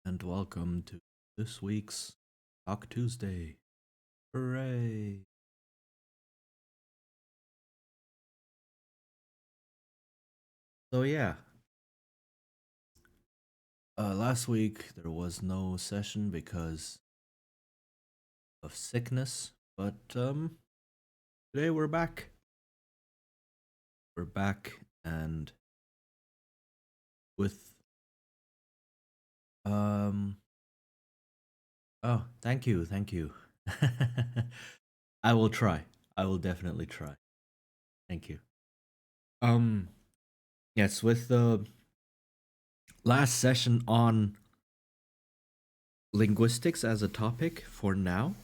and welcome to this week's Talk Tuesday. Hooray! So yeah, last week there was no session because of sickness, but today we're back. We're back and with um oh, thank you. I will try. I will definitely try. Thank you. Um yes, with the last session on linguistics as a topic for now.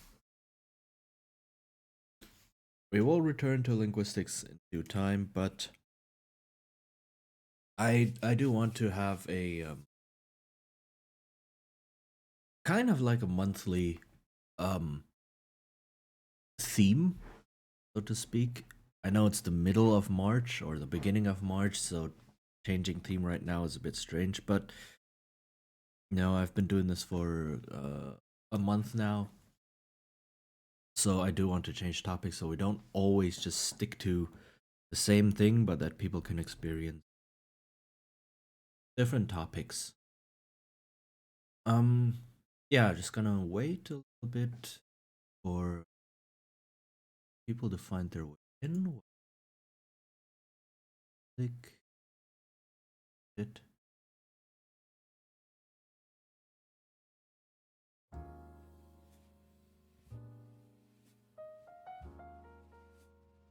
We will return to linguistics in due time, but I do want to have a kind of like a monthly um theme, so to speak. I know it's the middle of March or the beginning of March, so changing theme right now is a bit strange, but I've been doing this for a month now. So I do want to change topics so we don't always just stick to the same thing, but that people can experience different topics. Um, yeah, just gonna wait a little bit for people to find their way in. Click it.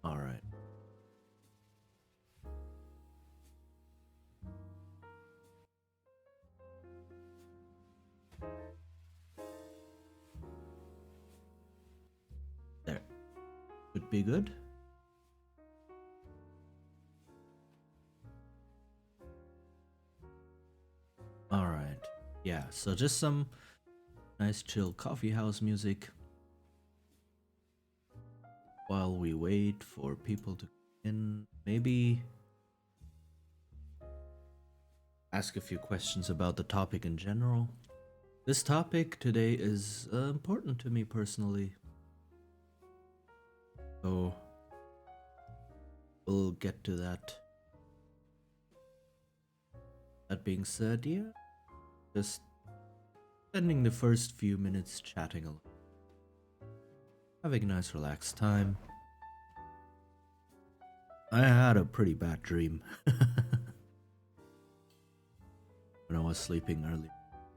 All right. There. Could be good. All right. Yeah, so just some nice chill coffee house music while we wait for people to come in. Maybe ask a few questions about the topic in general. This topic today is important to me personally. So we'll get to that. That being said, yeah, just spending the first few minutes chatting alone. Having a nice relaxed time. I had a pretty bad dream when I was sleeping early.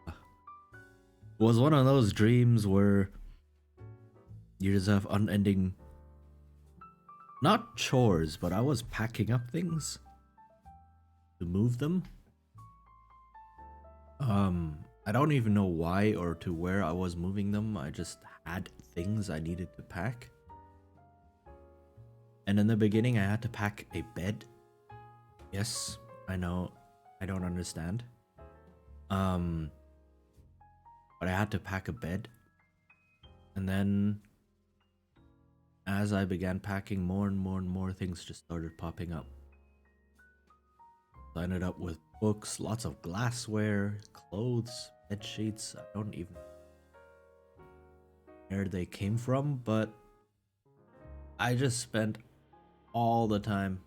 It was one of those dreams where you just have unending, not chores, but I was packing up things to move them. I don't even know why or to where I was moving them. I just had things I needed to pack. And in the beginning, I had to pack a bed. Yes, I know, I don't understand. Um, but I had to pack a bed. And then as I began packing, more and more and more things just started popping up. So I ended up with books, lots of glassware, clothes, bed sheets. I don't even know where they came from, but I just spent all the time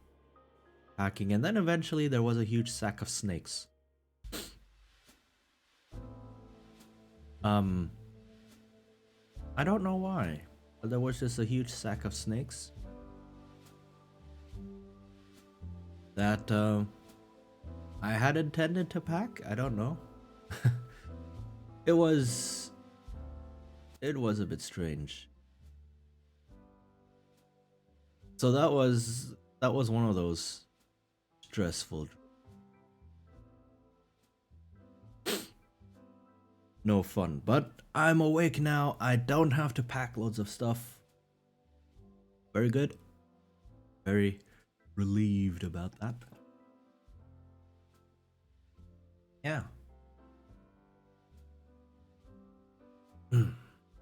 packing. And then eventually there was a huge sack of snakes. Um, I don't know why, but there was just a huge sack of snakes that I had intended to pack. I don't know. it was it was a bit strange. So that was one of those stressful, no fun. But I'm awake now. I don't have to pack loads of stuff. Very good. Very relieved about that. Yeah.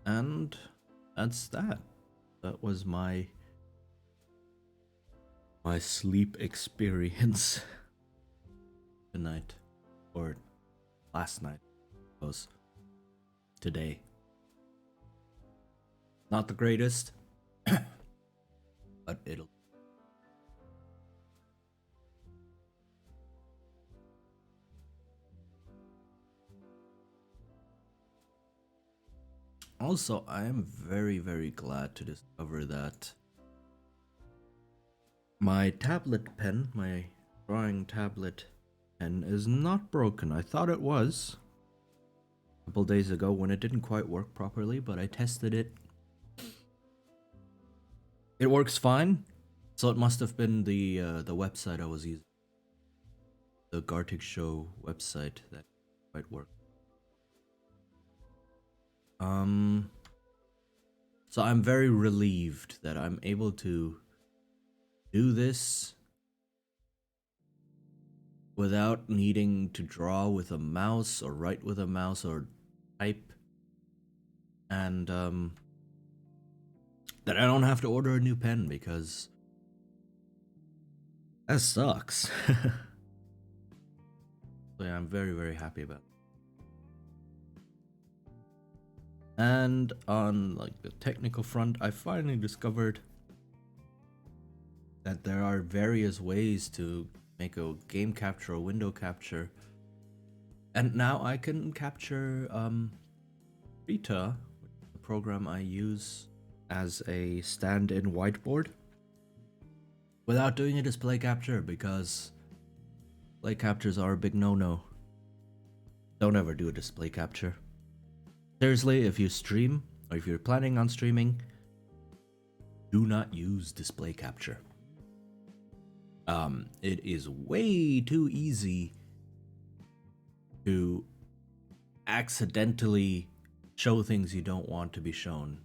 And that's that. That was my sleep experience tonight or last night, I suppose. today. Not the greatest, but it'll. Also, I am very, very glad to discover that my tablet pen, my drawing tablet pen, is not broken. I thought it was a couple days ago when it didn't quite work properly, but I tested it. It works fine, so it must have been the website I was using, the Gartic Show website that might work. So I'm very relieved that I'm able to do this without needing to draw with a mouse or write with a mouse or type, and that I don't have to order a new pen because that sucks. So yeah, I'm very, very happy about it. And on like the technical front, I finally discovered that there are various ways to make a game capture or window capture. And now I can capture Rita, the program I use as a stand-in whiteboard, without doing a display capture, because display captures are a big no-no. Don't ever do a display capture. Seriously, if you stream, or if you're planning on streaming, do not use display capture. It is way too easy to accidentally show things you don't want to be shown.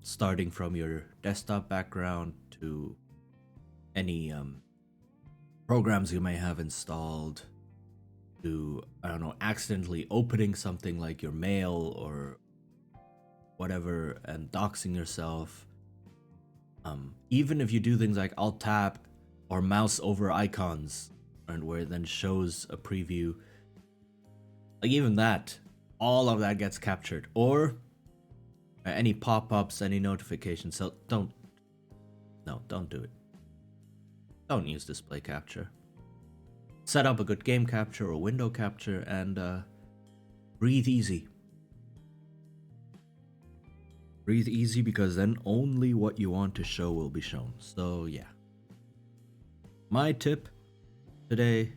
Starting from your desktop background to any programs you may have installed, to, I don't know, accidentally opening something like your mail or whatever and doxing yourself. Even if you do things like Alt Tab or mouse over icons, and where it then shows a preview, like even that, all of that gets captured. Or any pop-ups, any notifications. So don't do it. Don't use display capture. Set up a good game capture or window capture and breathe easy. Breathe easy, because then only what you want to show will be shown. So yeah. My tip today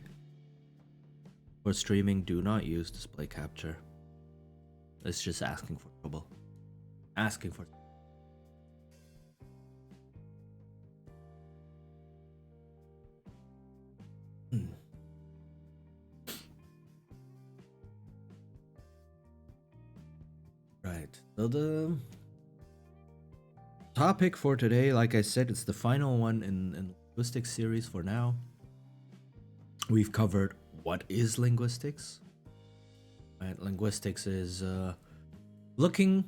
for streaming: do not use display capture. It's just asking for trouble. Asking for. Right. So the topic for today, like I said, it's the final one in linguistics series for now. We've covered what is linguistics. Right. Linguistics is looking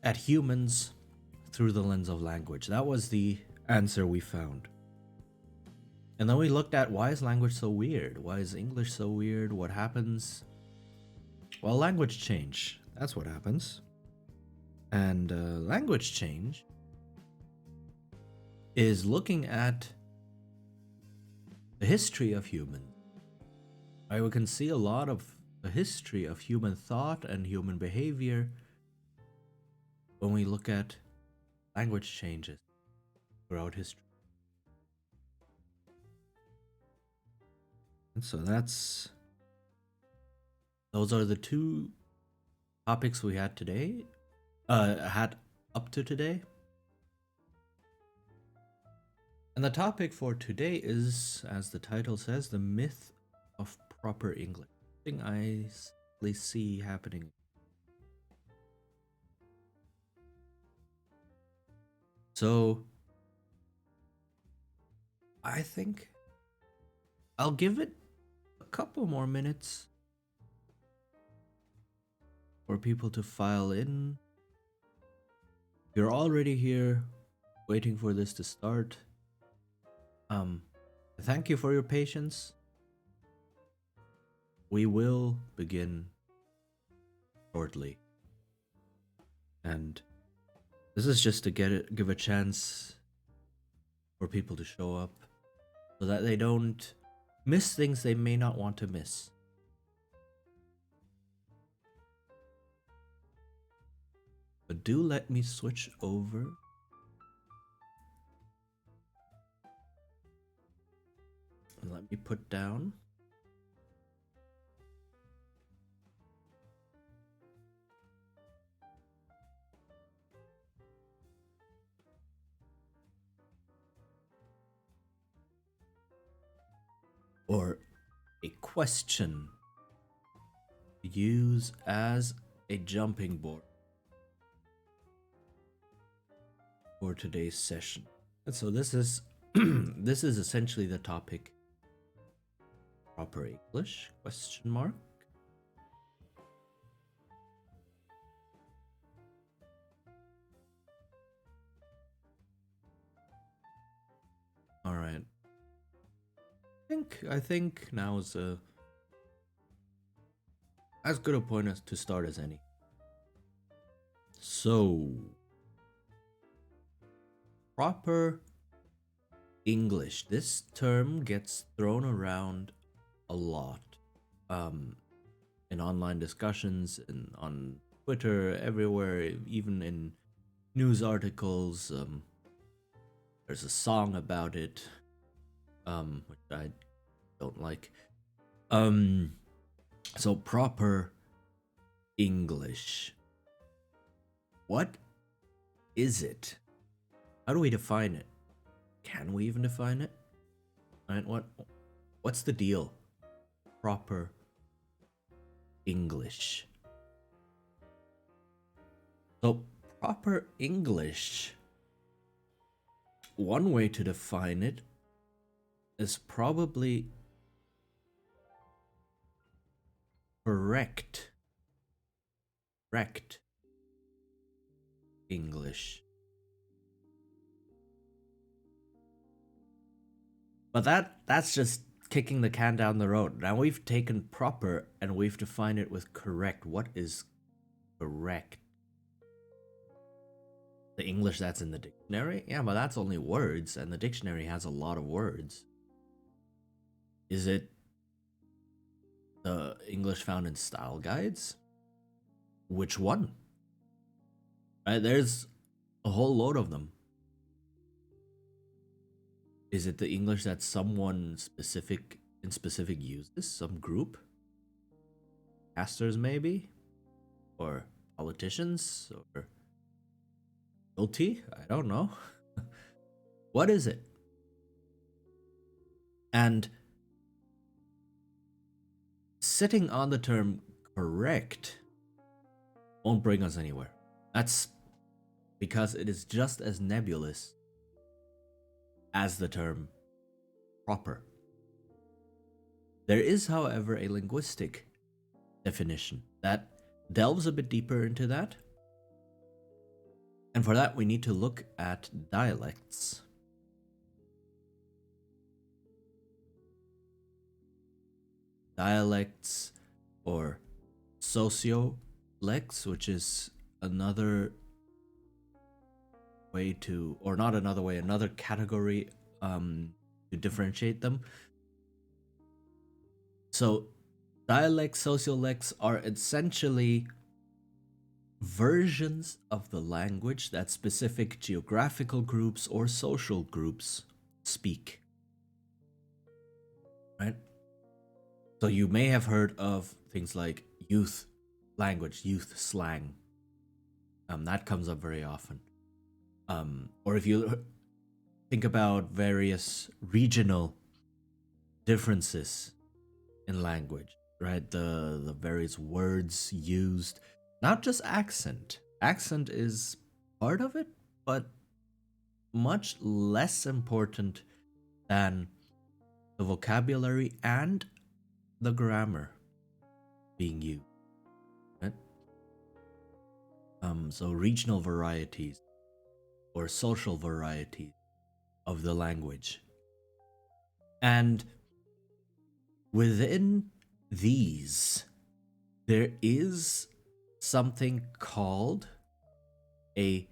at humans through the lens of language. That was the answer we found. And then we looked at, why is language so weird? Why is English so weird? What happens? Well, language change. That's what happens. And language change is looking at the history of humans. Right? We can see a lot of the history of human thought and human behavior when we look at language changes throughout history. And so those are the two topics we had today, had up to today. And the topic for today is, as the title says, the myth of proper English. Something I see happening. So I think I'll give it a couple more minutes for people to file in. If you're already here waiting for this to start, thank you for your patience. We will begin shortly. And this is just to give a chance for people to show up so that they don't miss things they may not want to miss. But do let me switch over. And let me put down. Or a question to use as a jumping board for today's session. And so this is this is essentially the topic. Proper English? Question mark. All right. I think now is as good a point as to start as any. So, proper English. This term gets thrown around a lot in online discussions and on Twitter, everywhere, even in news articles. There's a song about it, which I don't like. So proper English. What is it? How do we define it? Can we even define it? Right? What's the deal? Proper English. So proper English, one way to define it is probably correct English. But that's just kicking the can down the road. Now we've taken proper and we've defined it with correct. What is correct? The English that's in the dictionary? Yeah, but that's only words, and the dictionary has a lot of words. Is it the English found in style guides? Which one? Right, there's a whole load of them. Is it the English that someone specific uses? Some group? Pastors maybe? Or politicians? Or guilty? I don't know. What is it? And sitting on the term correct won't bring us anywhere. That's because it is just as nebulous as the term proper. There is, however, a linguistic definition that delves a bit deeper into that. And for that, we need to look at dialects. Dialects or sociolects, which is another way to, or not another way, another category to differentiate them. So dialects, sociolects are essentially versions of the language that specific geographical groups or social groups speak. Right? So you may have heard of things like youth language, youth slang. That comes up very often. Or if you think about various regional differences in language, right? The various words used, not just accent. Accent is part of it, but much less important than the vocabulary and the grammar being used. Right? So regional varieties or social varieties of the language. And within these, there is something called a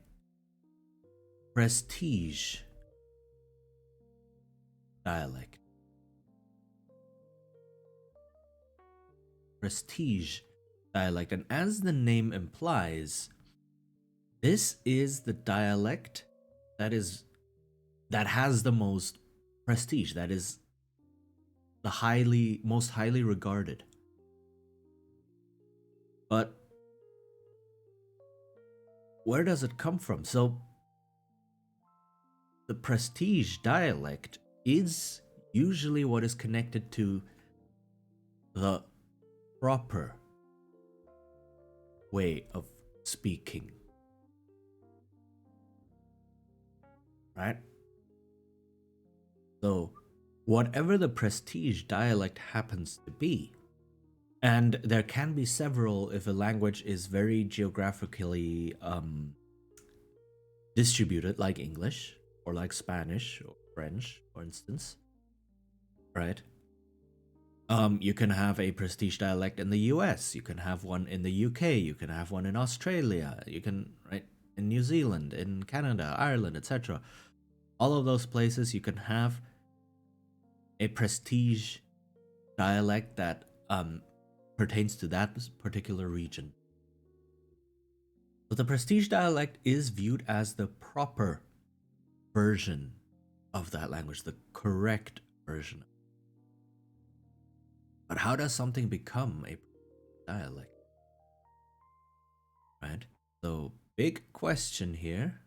prestige dialect. Prestige dialect. And as the name implies, this is the dialect that has the most prestige, that is the most highly regarded. But where does it come from? So the prestige dialect is usually what is connected to the proper way of speaking. Right? So, whatever the prestige dialect happens to be, and there can be several if a language is very geographically distributed, like English or like Spanish or French, for instance, right? You can have a prestige dialect in the US, you can have one in the UK, you can have one in Australia, you can, right, in New Zealand, in Canada, Ireland, etc. All of those places you can have a prestige dialect that pertains to that particular region. But the prestige dialect is viewed as the proper version of that language, the correct version. But how does something become a dialect? Right? So, big question here.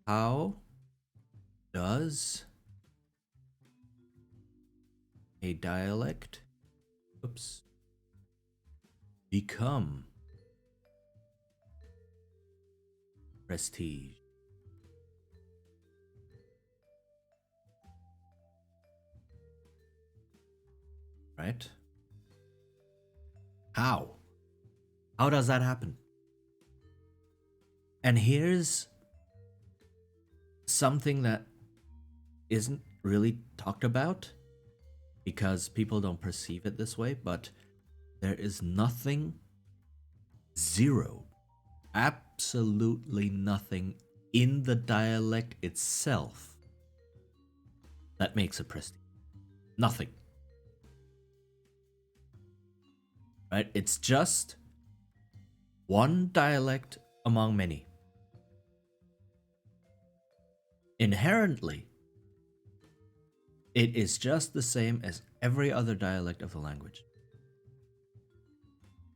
How does a dialect become prestige? Right? How? How does that happen? And here's something that isn't really talked about because people don't perceive it this way, but there is nothing, zero, absolutely nothing in the dialect itself that makes it prestige. Nothing. Right? It's just one dialect among many. Inherently, it is just the same as every other dialect of the language.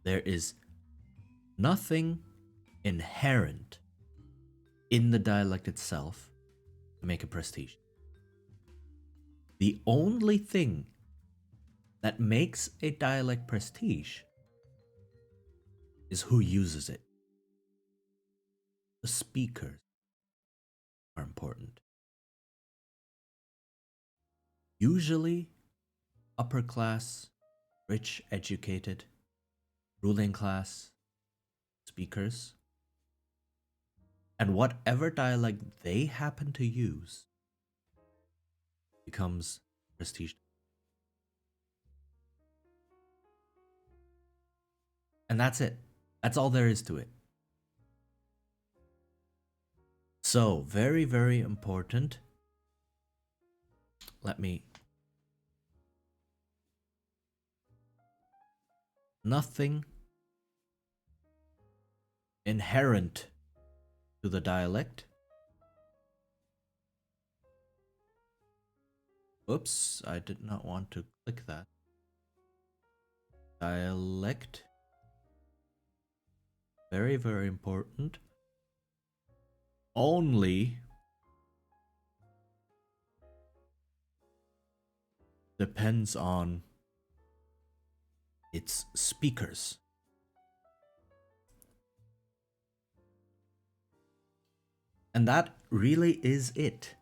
There is nothing inherent in the dialect itself to make a prestige. The only thing that makes a dialect prestige is who uses it. The speakers are important. Usually, upper class, rich, educated, ruling class speakers, and whatever dialect they happen to use becomes prestige. And that's it. That's all there is to it. So, very, very important. Let me. Nothing inherent to the dialect. Oops, I did not want to click that. Dialect. Very, very important. Only depends on its speakers. And that really is it.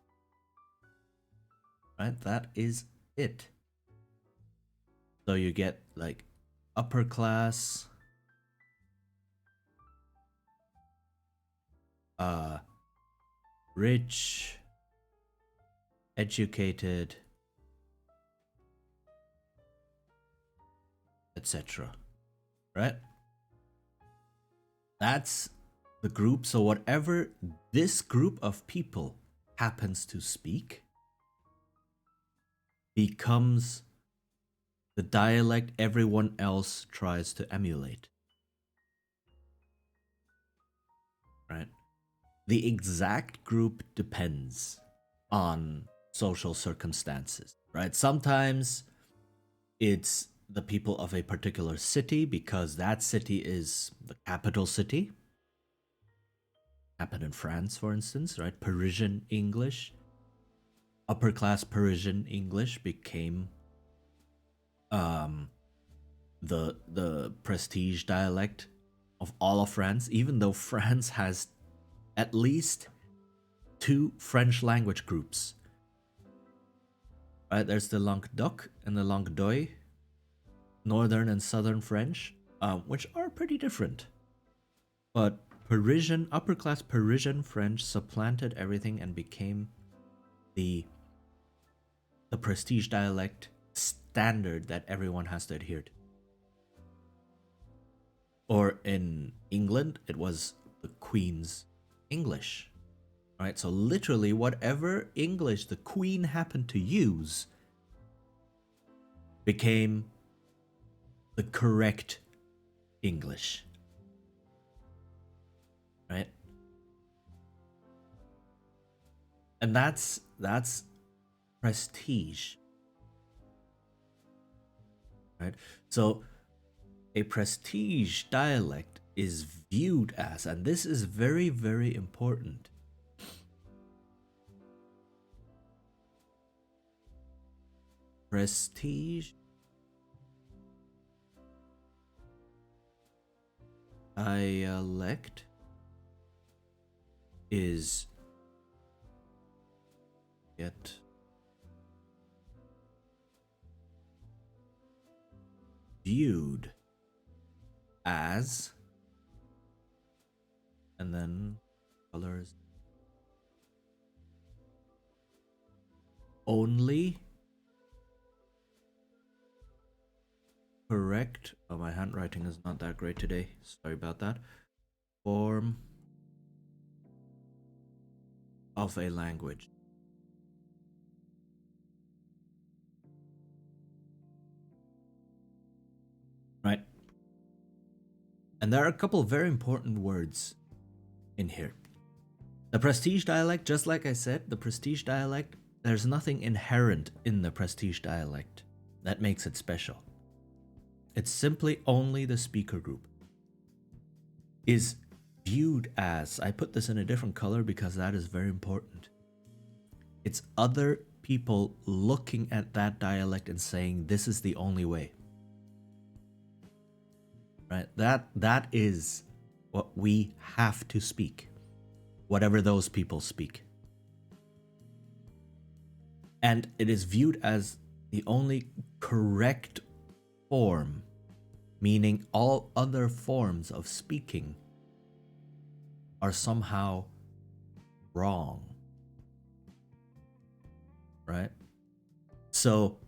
Right? That is it. So you get like upper class, rich, educated, etc. Right? That's the group. So whatever this group of people happens to speak becomes the dialect everyone else tries to emulate. Right? The exact group depends on social circumstances, right? Sometimes it's the people of a particular city because that city is the capital city. Happened in France, for instance, right? Parisian English, upper class Parisian English became um, the prestige dialect of all of France, even though France has at least two French language groups. Right, there's the Languedoc and the Languedoc, northern and southern French, which are pretty different. But Parisian, upper class Parisian French supplanted everything and became the prestige dialect standard that everyone has to adhere to. Or in England, it was the Queen's English. Right? So literally whatever English the Queen happened to use became the correct English. Right? And that's prestige. Right? So a prestige dialect is viewed as, and this is very, very important. Prestige dialect is yet viewed as, and then colors, only correct. Oh, my handwriting is not that great today. Sorry about that. Form of a language. Right? And there are a couple of very important words in here. The prestige dialect, just like I said, the prestige dialect, there's nothing inherent in the prestige dialect that makes it special. It's simply only the speaker group is viewed as, I put this in a different color because that is very important. It's other people looking at that dialect and saying, this is the only way. Right? That is what we have to speak, whatever those people speak. And it is viewed as the only correct form, meaning all other forms of speaking are somehow wrong. Right? So,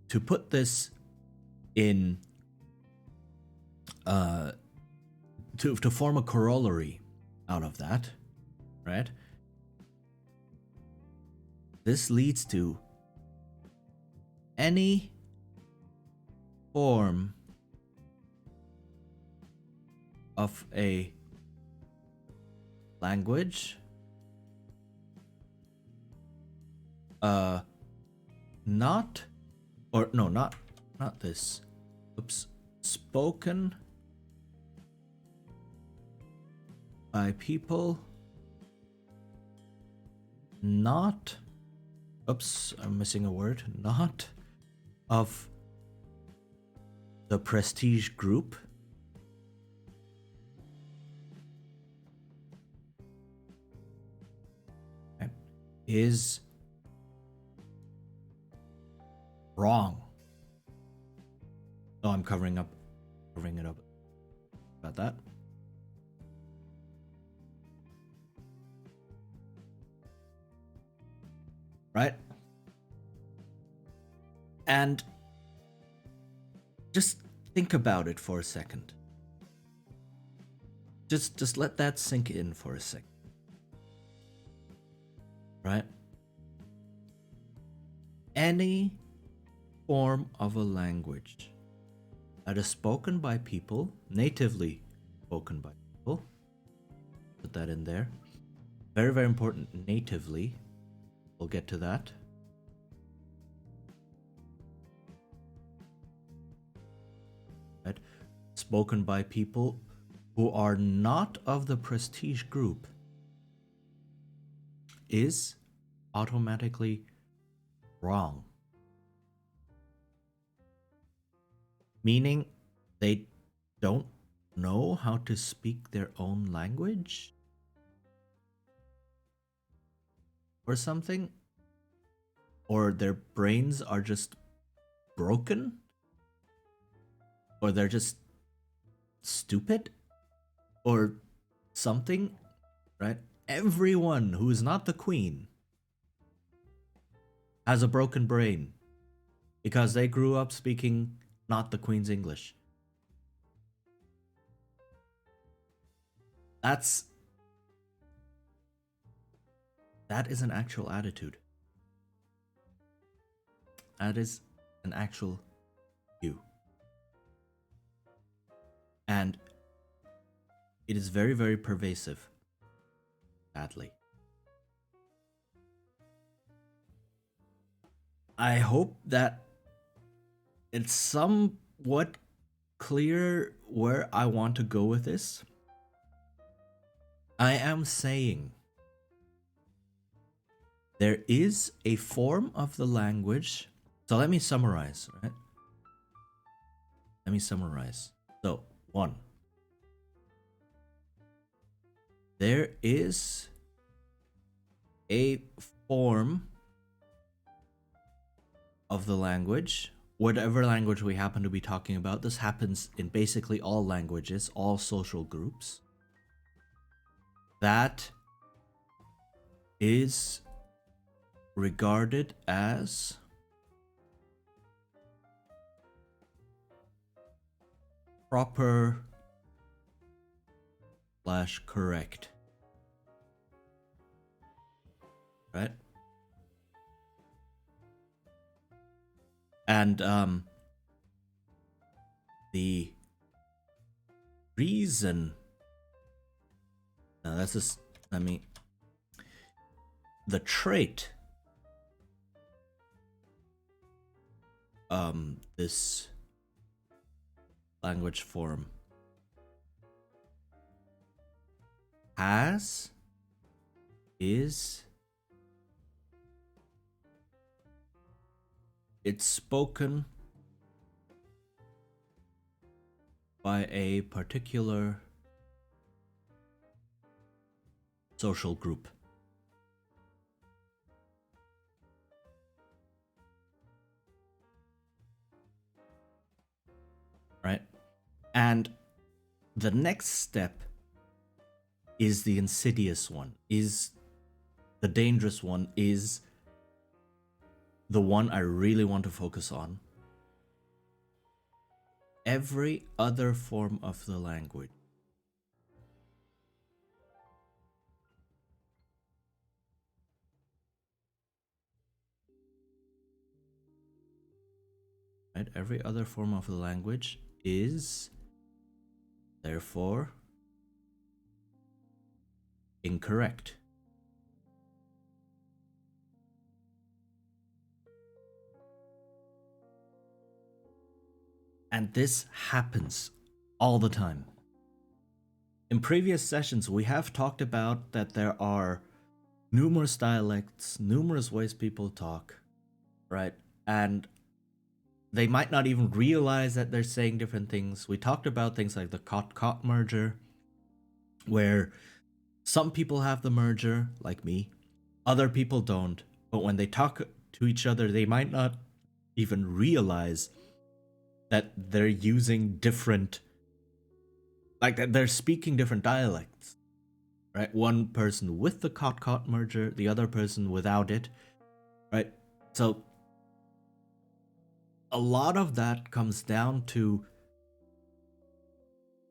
to put this in to form a corollary out of that, right? This leads to any form of a language not this. Oops. Spoken by people not, oops, I'm missing a word, not of the prestige group is wrong. Oh, I'm covering it up about that. Right? And Just think about it for a second. Just let that sink in for a second. Right? Any form of a language that is spoken by people, natively spoken by people, put that in there. Very, very important, natively. We'll get to that. Right? Spoken by people who are not of the prestige group is automatically wrong. Meaning they don't know how to speak their own language or something, or their brains are just broken, or they're just stupid or something, right? Everyone who is not the queen has a broken brain because they grew up speaking not the queen's English. That is an actual attitude. That is an actual you. And it is very, very pervasive, sadly. I hope that it's somewhat clear where I want to go with this. I am saying there is a form of the language. So let me summarize, right? Let me summarize. So, 1. There is a form of the language, whatever language we happen to be talking about. This happens in basically all languages, all social groups. That is regarded as proper / correct. Right? And the reason, now that's just, the trait this language form has is it's spoken by a particular social group. Right? And the next step is the insidious one, is the dangerous one, is the one I really want to focus on. Every other form of the language right? Every other form of the language is therefore incorrect. And this happens all the time. In previous sessions, we have talked about that there are numerous dialects, numerous ways people talk, right? And they might not even realize that they're saying different things. We talked about things like the cot merger, where some people have the merger, like me, other people don't. But when they talk to each other, they might not even realize that they're using different, like that they're speaking different dialects, right? One person with the cot merger, the other person without it, right? So a lot of that comes down to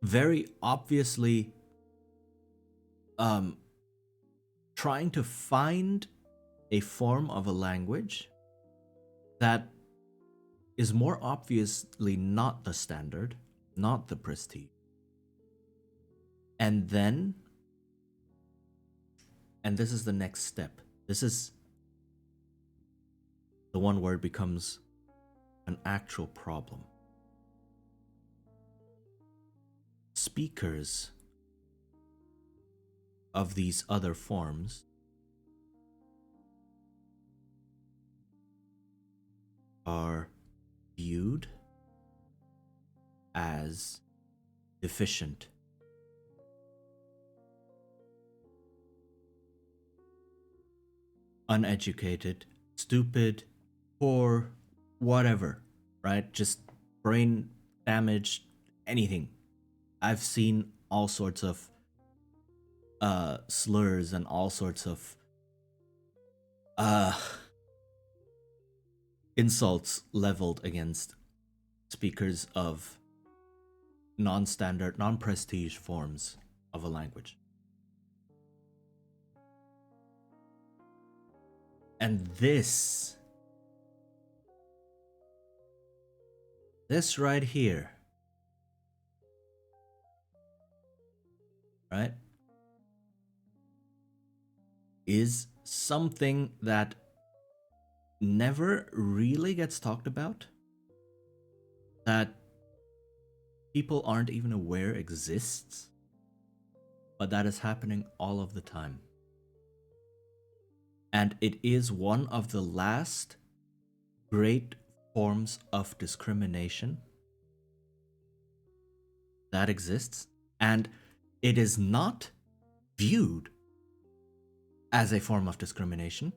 very obviously um, trying to find a form of a language that is more obviously not the standard, not the prestige. And then, and this is the next step. This is the one where it becomes an actual problem. Speakers of these other forms are viewed as deficient, uneducated, stupid, poor, whatever, right? Just brain damage, anything. I've seen all sorts of slurs and all sorts of uh insults leveled against speakers of non-standard, non-prestige forms of a language. And this right here, right, is something that never really gets talked about, that people aren't even aware exists, but that is happening all of the time. And it is one of the last great forms of discrimination that exists, and it is not viewed as a form of discrimination.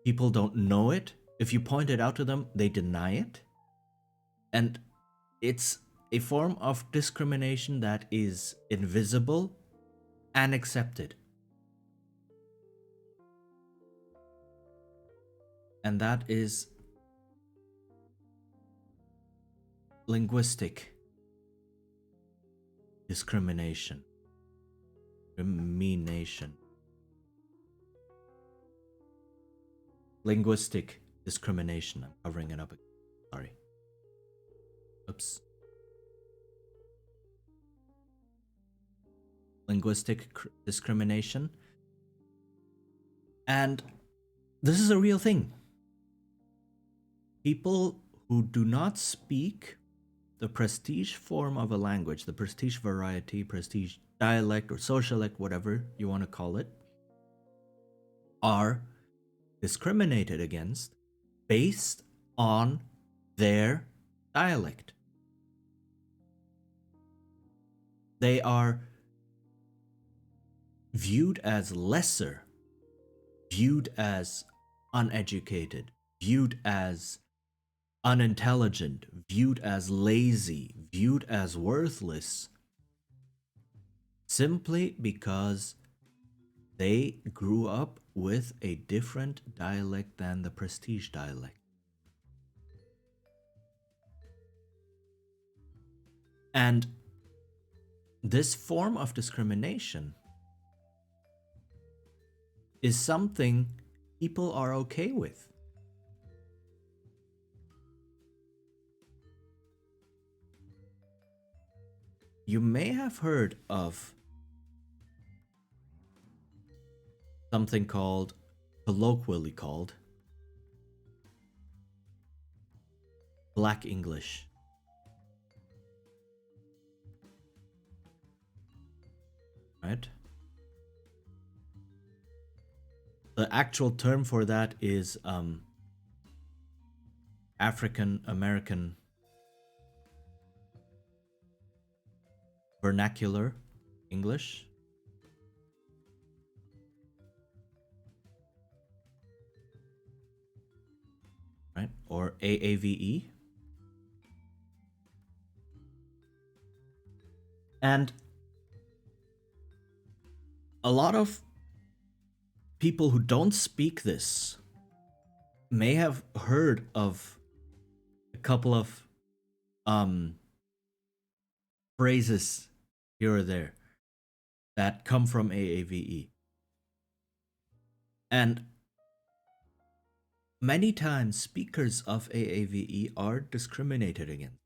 People don't know it. If you point it out to them, they deny it. And it's a form of discrimination that is invisible and accepted. And that is linguistic discrimination. Linguistic discrimination. I'm covering it up again. Sorry. Oops. Linguistic discrimination. And this is a real thing. People who do not speak the prestige form of a language, the prestige variety, prestige dialect, or socialect, whatever you want to call it, are discriminated against based on their dialect. They are viewed as lesser, viewed as uneducated, viewed as unintelligent, viewed as lazy, viewed as worthless, simply because they grew up with a different dialect than the prestige dialect. And this form of discrimination is something people are okay with. You may have heard of something colloquially called Black English. Right? The actual term for that is African American Vernacular English. Right? Or AAVE. And a lot of people who don't speak this may have heard of a couple of um phrases here or there that come from AAVE. And many times speakers of AAVE are discriminated against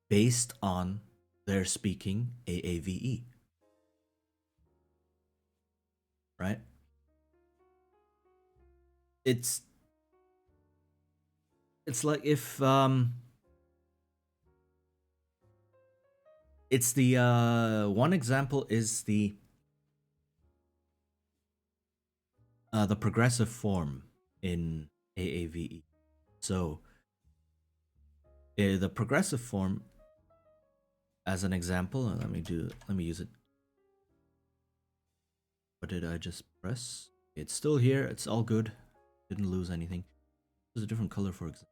based on their speaking AAVE, right? It's like if it's the one example is the progressive form in AAVE. So the progressive form, as an example, let me use it. What did I just press? It's still here. It's all good. Didn't lose anything. There's a different color, for example.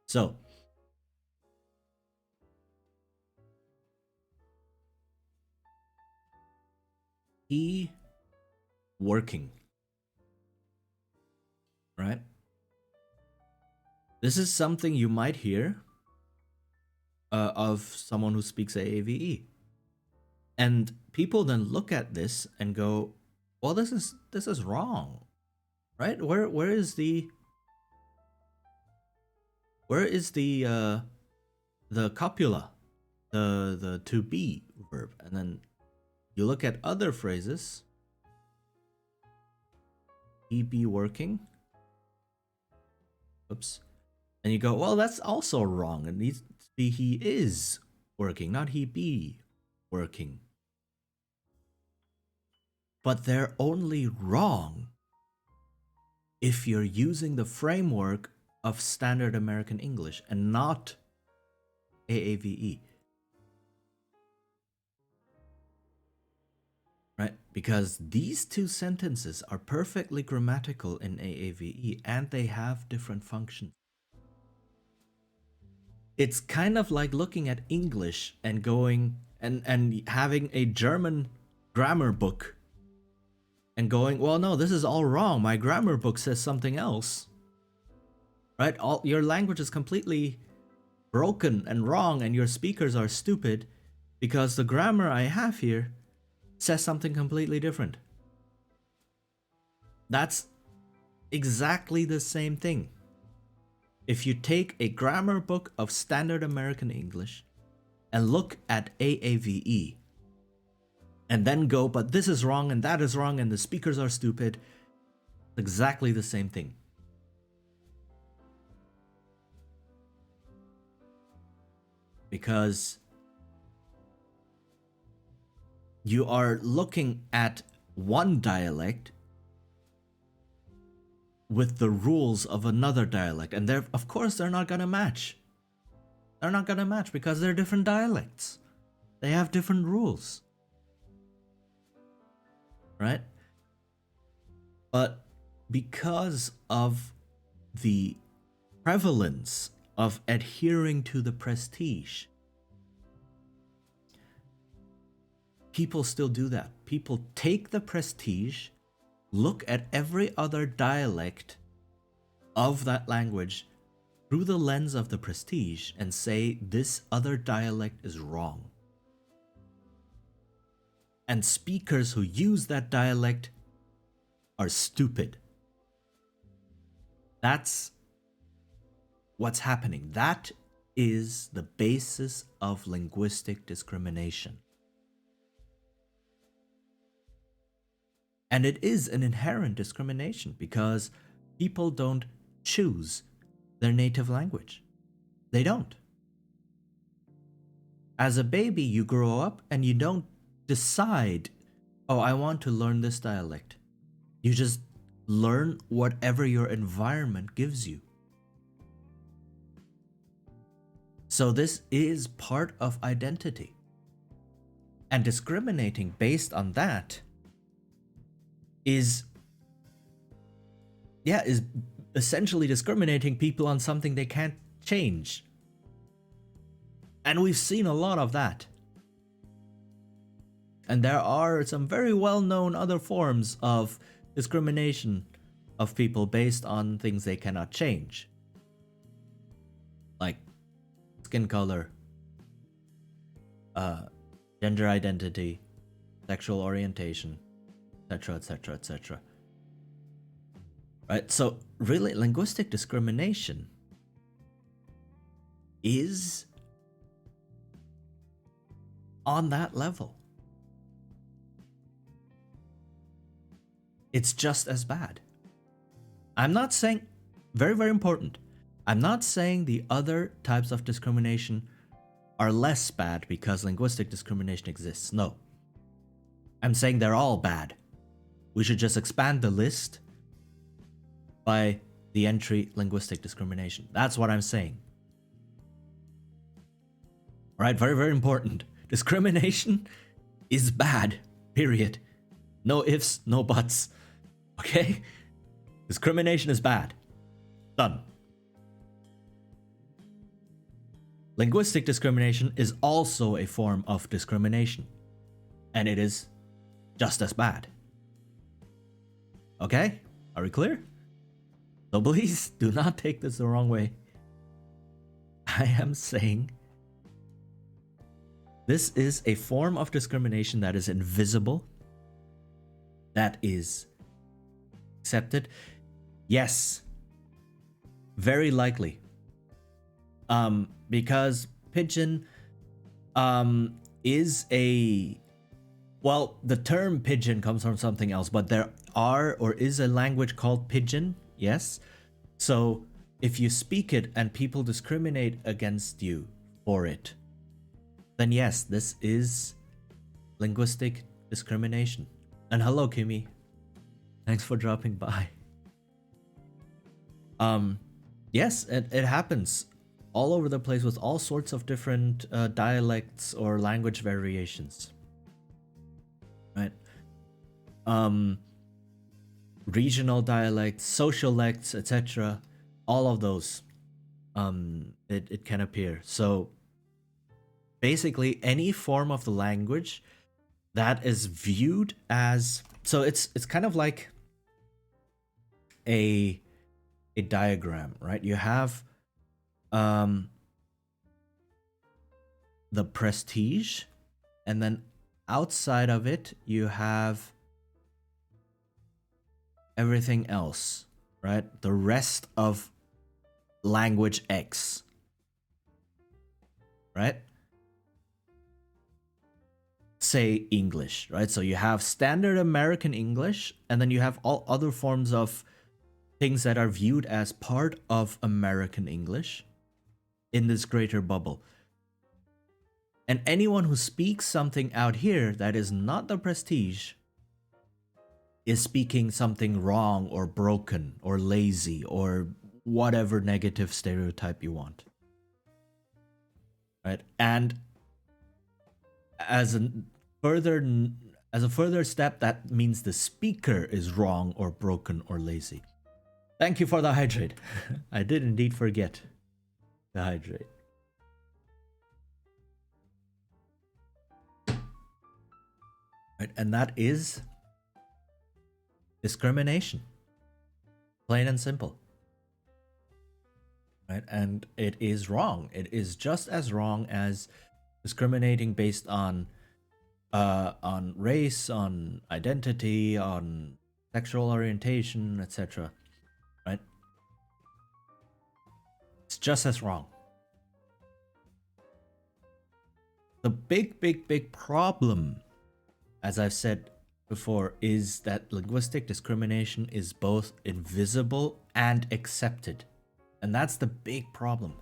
So he working, right? This is something you might hear of someone who speaks AAVE, and people then look at this and go, "Well, this is wrong, right? Where is the copula, the to be verb?" And then you look at other phrases. He be working. Oops. And you go, well, that's also wrong. It needs to be he is working, not he be working. But they're only wrong if you're using the framework of standard American English and not AAVE. Right? Because these two sentences are perfectly grammatical in AAVE and they have different functions. It's kind of like looking at English and going and having a German grammar book and going, well, no, this is all wrong. My grammar book says something else. Right? All your language is completely broken and wrong, and your speakers are stupid because the grammar I have here says something completely different. That's exactly the same thing. If you take a grammar book of standard American English and look at AAVE and then go, but this is wrong and that is wrong and the speakers are stupid, it's exactly the same thing. Because you are looking at one dialect with the rules of another dialect, and of course they're not gonna match. They're not gonna match because they're different dialects. They have different rules. Right? But because of the prevalence of adhering to the prestige, people still do that. People take the prestige, look at every other dialect of that language through the lens of the prestige and say this other dialect is wrong. And speakers who use that dialect are stupid. That's what's happening. That is the basis of linguistic discrimination. And it is an inherent discrimination because people don't choose their native language. They don't. As a baby, you grow up and you don't decide, oh, I want to learn this dialect. You just learn whatever your environment gives you. So this is part of identity. And discriminating based on that is essentially discriminating people on something they can't change. And we've seen a lot of that. And there are some very well-known other forms of discrimination of people based on things they cannot change. Like skin color, gender identity, sexual orientation, etc., etc., etc. Right? So really, linguistic discrimination is on that level. It's just as bad. I'm not saying, very, very important, I'm not saying the other types of discrimination are less bad because linguistic discrimination exists. No. I'm saying they're all bad. We should just expand the list by the entry linguistic discrimination. That's what I'm saying. All right, very, very important. Discrimination is bad, period. No ifs, no buts. Okay? Discrimination is bad. Done. Linguistic discrimination is also a form of discrimination, and it is just as bad. Okay? Are we clear? So please do not take this the wrong way. I am saying this is a form of discrimination that is invisible, that is accepted. Yes, very likely. Because pidgin is a, well, the term pidgin comes from something else, but there are or is a language called pidgin, yes. So if you speak it and people discriminate against you for it, then yes, this is linguistic discrimination. And hello, Kimmy. Thanks for dropping by. Yes, it happens all over the place with all sorts of different dialects or language variations. Right? Regional dialects, socialects, etc. All of those. It can appear. So basically any form of the language that is viewed as, so it's kind of like a diagram, right? You have the prestige, and then outside of it you have everything else, right? The rest of language X, right? Say English, right? So you have standard American English, and then you have all other forms of things that are viewed as part of American English in this greater bubble. And anyone who speaks something out here that is not the prestige is speaking something wrong or broken or lazy or whatever negative stereotype you want. Right? And as a further step, that means the speaker is wrong or broken or lazy. Thank you for the hydrate. I did indeed forget to hydrate. Right, and that is discrimination. Plain and simple. Right? And it is wrong. It is just as wrong as discriminating based on race, on identity, on sexual orientation, etc. Right? It's just as wrong. The big problem, as I've said before, is that linguistic discrimination is both invisible and accepted. And that's the big problem.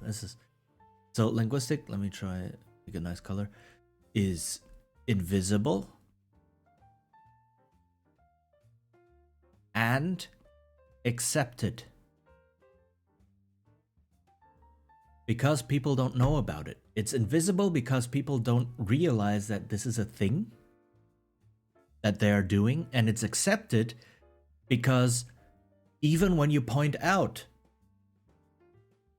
So linguistic, let me try make a nice color, is invisible and accepted. Because people don't know about it. It's invisible because people don't realize that this is a thing that they are doing, and it's accepted because even when you point out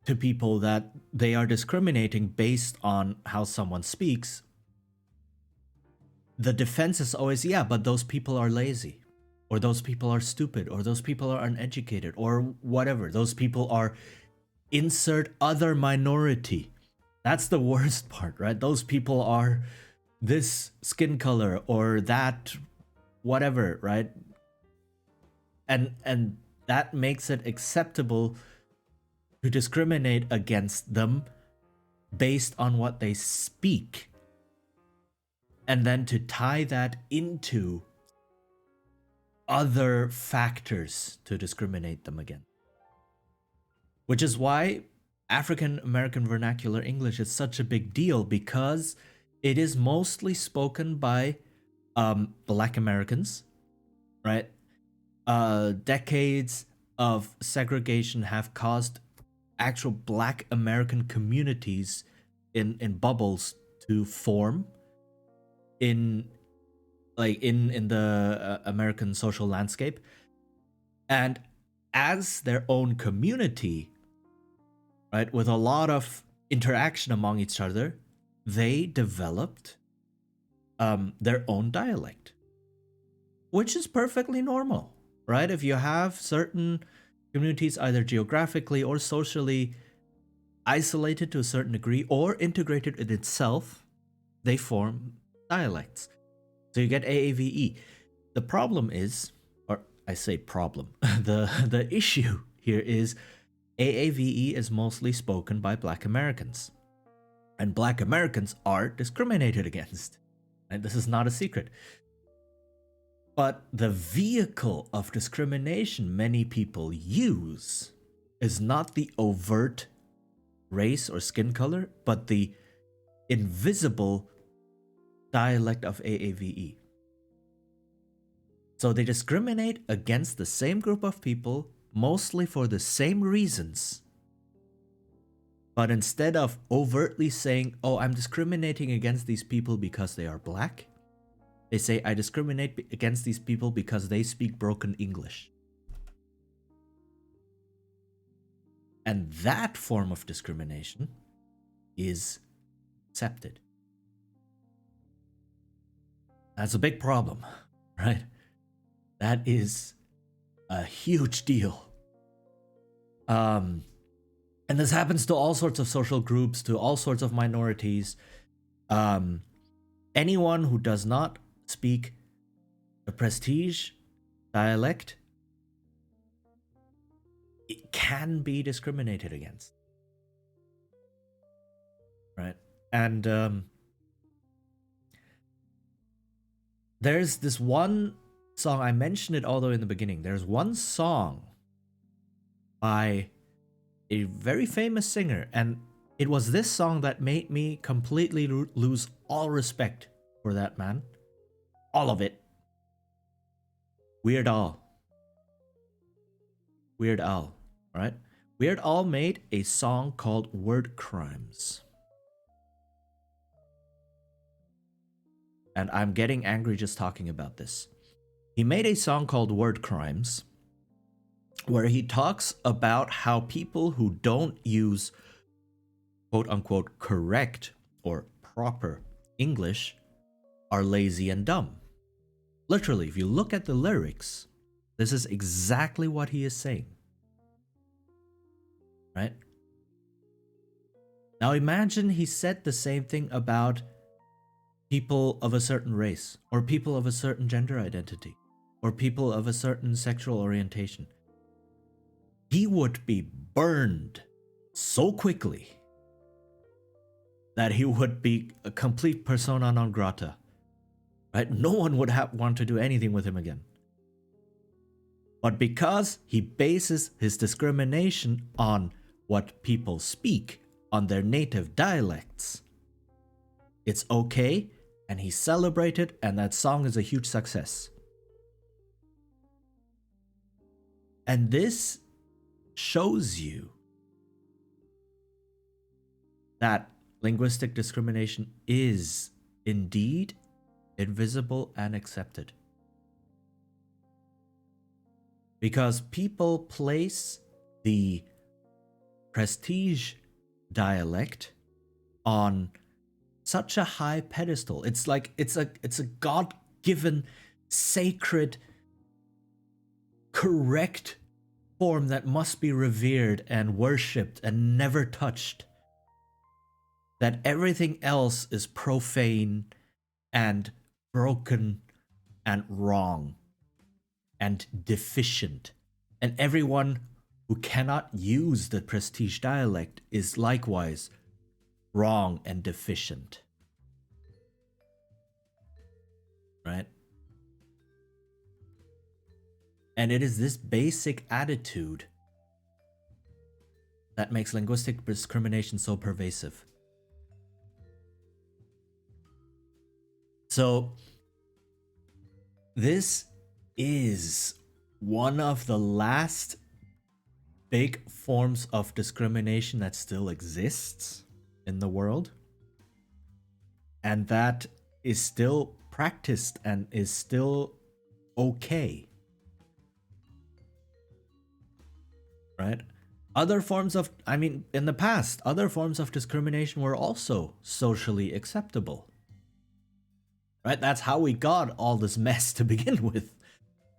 to people that they are discriminating based on how someone speaks, the defense is always, yeah, but those people are lazy, or those people are stupid, or those people are uneducated, or whatever. Those people are insert other minority. That's the worst part, right? Those people are this skin color or that whatever, right? And that makes it acceptable to discriminate against them based on what they speak, and then to tie that into other factors to discriminate them again. Which is why African American vernacular English is such a big deal, because it is mostly spoken by Black Americans, right? Decades of segregation have caused actual Black American communities in bubbles to form in the American social landscape, and as their own community, right, with a lot of interaction among each other, they developed their own dialect, which is perfectly normal, right? If you have certain communities either geographically or socially isolated to a certain degree or integrated in itself, they form dialects. So you get AAVE. The problem is, or I say problem, the issue here is AAVE is mostly spoken by Black Americans. And Black Americans are discriminated against. And this is not a secret. But the vehicle of discrimination many people use is not the overt race or skin color, but the invisible dialect of AAVE. So they discriminate against the same group of people, mostly for the same reasons. But instead of overtly saying, oh, I'm discriminating against these people because they are Black, they say, I discriminate against these people because they speak broken English. And that form of discrimination is accepted. That's a big problem, right? That is a huge deal. And this happens to all sorts of social groups, to all sorts of minorities. Anyone who does not speak the prestige dialect, it can be discriminated against, right? And there's this one song, I mentioned it all the way in the beginning. There's one song by a very famous singer, and it was this song that made me completely lose all respect for that man. All of it. Weird Al. Weird Al, right? Weird Al made a song called Word Crimes. And I'm getting angry just talking about this. He made a song called Word Crimes, where he talks about how people who don't use quote unquote correct or proper English are lazy and dumb. Literally, if you look at the lyrics, this is exactly what he is saying. Right? Now imagine he said the same thing about people of a certain race, or people of a certain gender identity, or people of a certain sexual orientation. He would be burned so quickly that he would be a complete persona non grata. Right? No one would want to do anything with him again. But because he bases his discrimination on what people speak, on their native dialects, it's okay, and he celebrated, and that song is a huge success. And this shows you that linguistic discrimination is indeed invisible and accepted. Because people place the prestige dialect on such a high pedestal. It's like it's a God-given, sacred, correct form that must be revered and worshipped and never touched. That everything else is profane and broken and wrong and deficient. And everyone who cannot use the prestige dialect is likewise wrong and deficient. Right? And it is this basic attitude that makes linguistic discrimination so pervasive. So, this is one of the last big forms of discrimination that still exists in the world, and that is still practiced and is still okay. Right? Other forms of, in the past, other forms of discrimination were also socially acceptable. Right? That's how we got all this mess to begin with.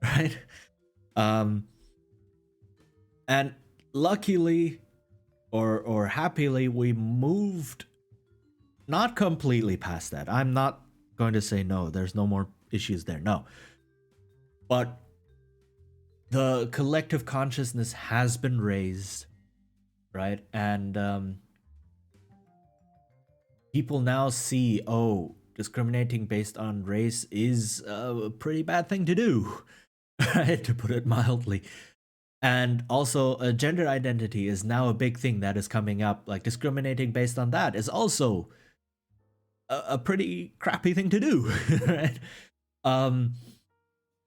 Right? And luckily or happily, we moved not completely past that. I'm not going to say no, there's no more issues there. No. But the collective consciousness has been raised, right? And people now see, oh, discriminating based on race is a pretty bad thing to do, right? To put it mildly. And also, gender identity is now a big thing that is coming up. Like, discriminating based on that is also a pretty crappy thing to do, right?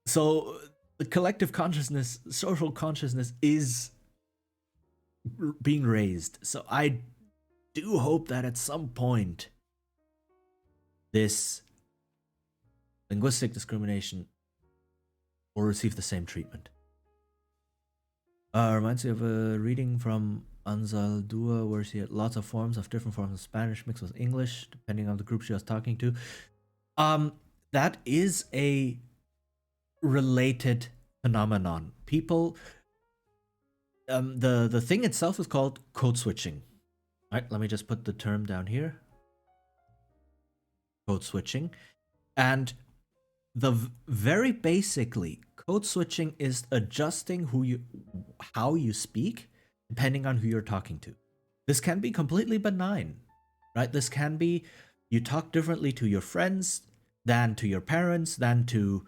So the collective consciousness, social consciousness is being raised. So I do hope that at some point this linguistic discrimination will receive the same treatment. Reminds me of a reading from Anzaldúa where she had lots of different forms of Spanish mixed with English, depending on the group she was talking to. That is a related phenomenon. People, the thing itself is called code switching. All right, let me just put the term down here. Code switching. And very basically, code switching is adjusting how you speak depending on who you're talking to. This can be completely benign, right? This can be you talk differently to your friends than to your parents, than to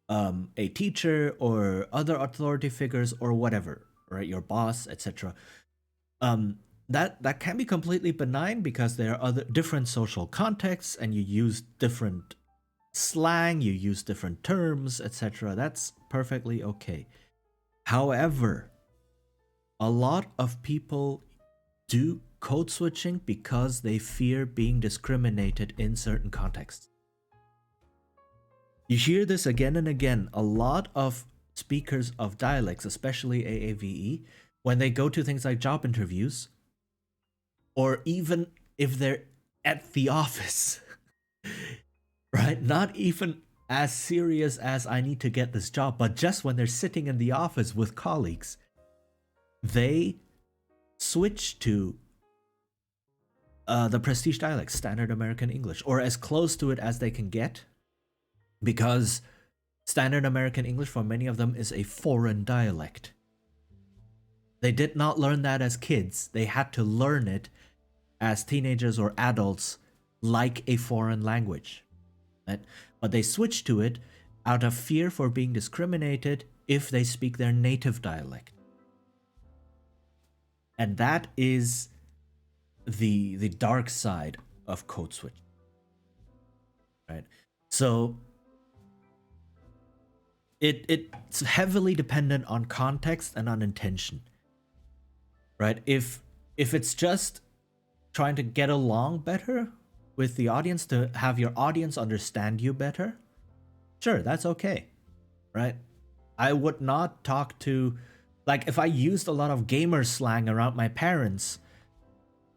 a teacher or other authority figures or whatever, right? Your boss, etc. That can be completely benign because there are other different social contexts and you use different slang, you use different terms, etc. That's perfectly okay. However, a lot of people do code switching because they fear being discriminated in certain contexts. You hear this again and again. A lot of speakers of dialects, especially AAVE, when they go to things like job interviews, or even if they're at the office, right? Not even as serious as I need to get this job, but just when they're sitting in the office with colleagues, they switch to the prestige dialect, standard American English, or as close to it as they can get, because standard American English for many of them is a foreign dialect. They did not learn that as kids. They had to learn it as teenagers or adults like a foreign language. Right? But they switch to it out of fear for being discriminated if they speak their native dialect. And that is the dark side of code switch. Right? So it's heavily dependent on context and on intention. Right? If it's just trying to get along better with the audience, to have your audience understand you better, sure, that's okay. Right? I would not talk to, like, if I used a lot of gamer slang around my parents,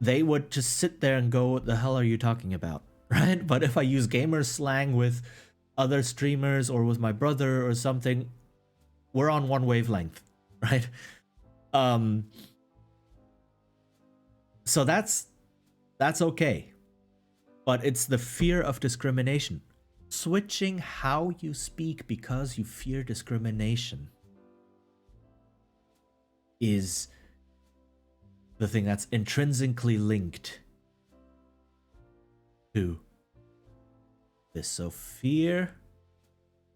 they would just sit there and go, what the hell are you talking about? right? But if I use gamer slang with other streamers or with my brother or something, we're on one wavelength, right? Um, so that's okay. But it's the fear of discrimination. Switching how you speak because you fear discrimination is the thing that's intrinsically linked to this. So fear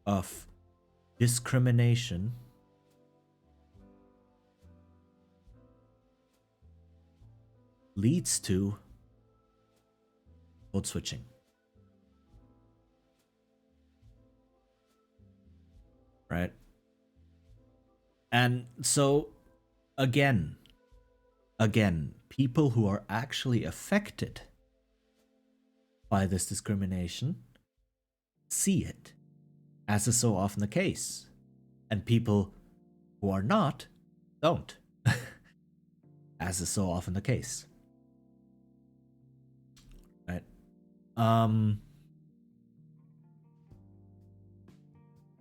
of discrimination leads to code switching. Right? And so again, people who are actually affected by this discrimination see it, as is so often the case. And people who are not don't, as is so often the case. Right?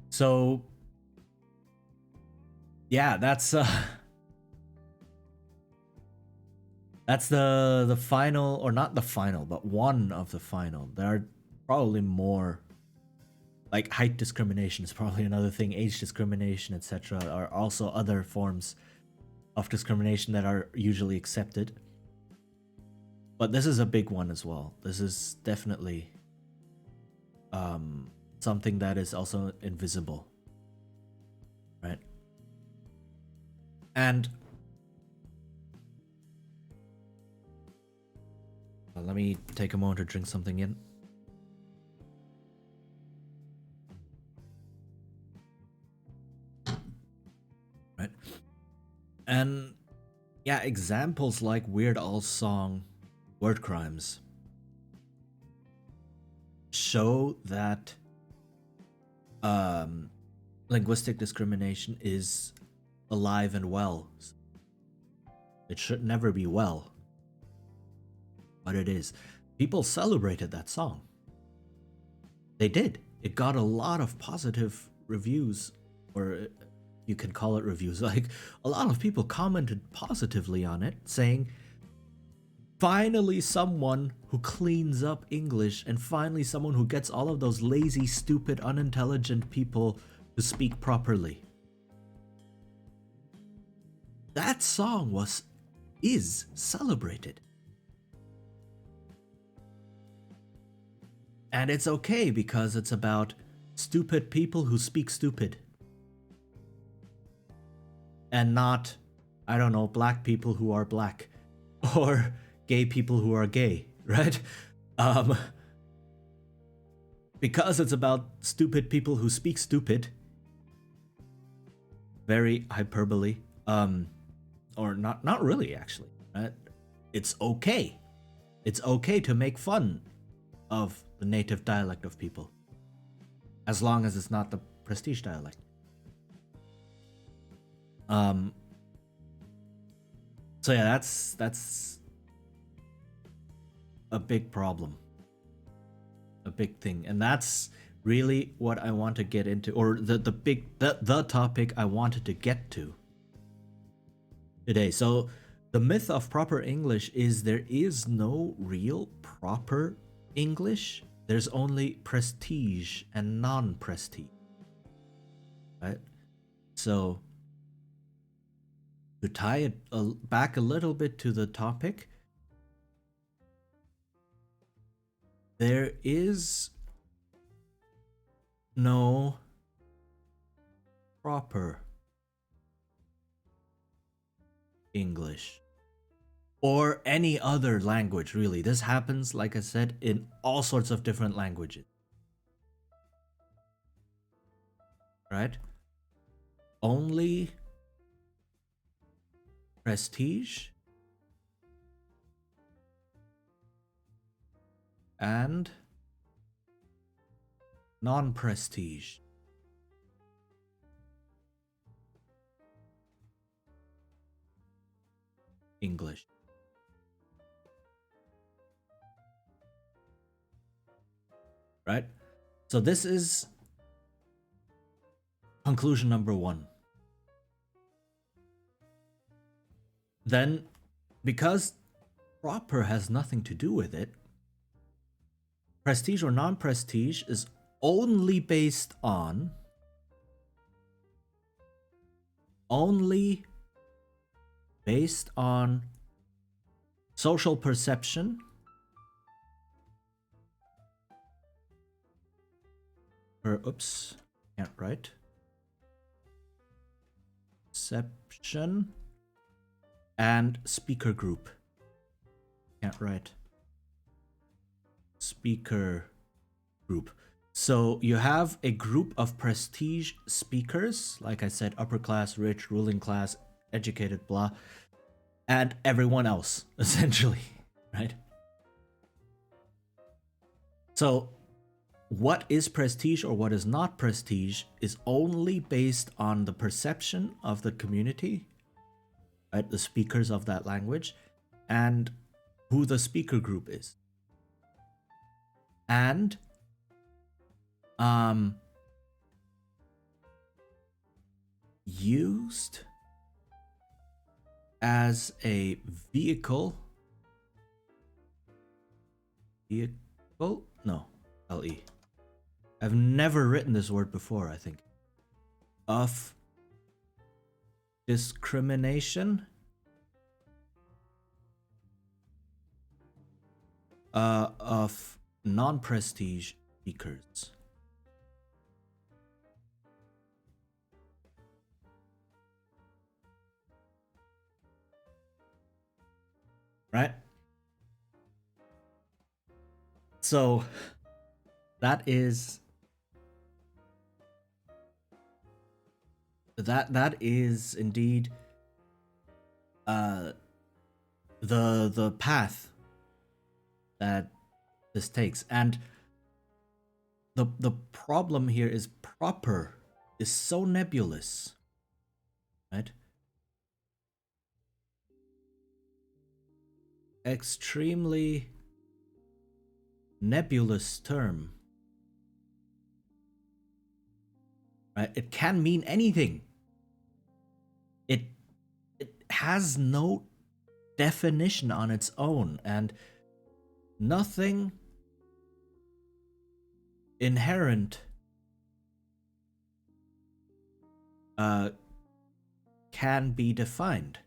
So yeah, that's the final, or not the final, but one of the final. There are probably more, like height discrimination is probably another thing, age discrimination, etc. are also other forms of discrimination that are usually accepted. But this is a big one as well. This is definitely something that is also invisible, right? And let me take a moment to drink something in. Right? And yeah, examples like Weird Al's song Word Crimes show that linguistic discrimination is alive and well. It should never be well, but it is. People celebrated that song. They did. It got a lot of positive reviews, or you can call it reviews. Like, a lot of people commented positively on it, saying, finally someone who cleans up English, and finally someone who gets all of those lazy, stupid, unintelligent people to speak properly. That song is celebrated. And it's okay because it's about stupid people who speak stupid. And not, I don't know, black people who are black. Or gay people who are gay, right? Because it's about stupid people who speak stupid. Very hyperbole. Or not really, actually. Right? It's okay. It's okay to make fun of the native dialect of people, as long as it's not the prestige dialect. So yeah, that's a big problem, a big thing, and that's really what I want to get into, or the topic I wanted to get to today. So the myth of proper English is there is no real proper English. There's only prestige and non-prestige, right? So to tie it back a little bit to the topic, there is no proper English or any other language, really. This happens, like I said, in all sorts of different languages, right? Only prestige and non-prestige English. right? So this is conclusion number one. Then, because proper has nothing to do with it, prestige or non-prestige is only based on social perception can't write. Perception and speaker group. Can't write. Speaker group. So you have a group of prestige speakers, like I said, upper class, rich, ruling class, educated, blah, and everyone else, essentially, right? So what is prestige or what is not prestige is only based on the perception of the community, right? The speakers of that language, and who the speaker group is. And used as a vehicle, no, LE. I've never written this word before, I think. Of discrimination of non-prestige speakers. Right? So that is indeed the path that this takes. And the problem here is proper is so nebulous, right? Extremely nebulous term, right? It can mean anything. It has no definition on its own, and nothing inherent can be defined.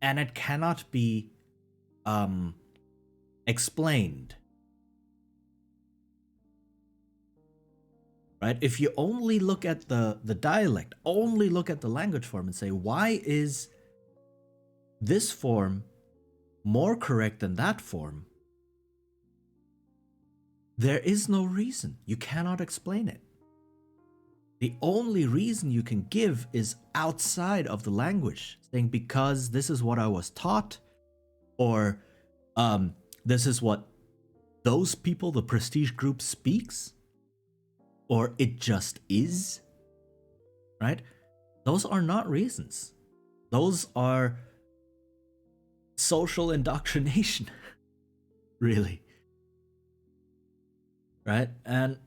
And it cannot be explained. Right? If you only look at the dialect, only look at the language form and say, why is this form more correct than that form? There is no reason. You cannot explain it. The only reason you can give is outside of the language, saying because this is what I was taught, or this is what those people, the prestige group, speaks, or it just is, right? Those are not reasons. Those are social indoctrination, really. Right? And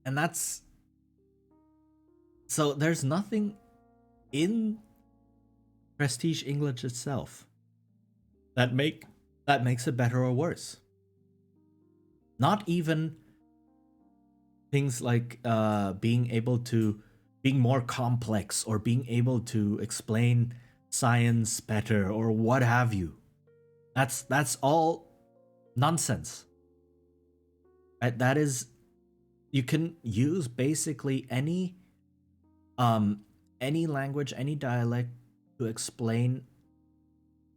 that's, so there's nothing in prestige English itself that makes it better or worse. Not even things like being more complex or being able to explain science better or what have you. That's all nonsense. Right? That is, you can use basically any language, any dialect to explain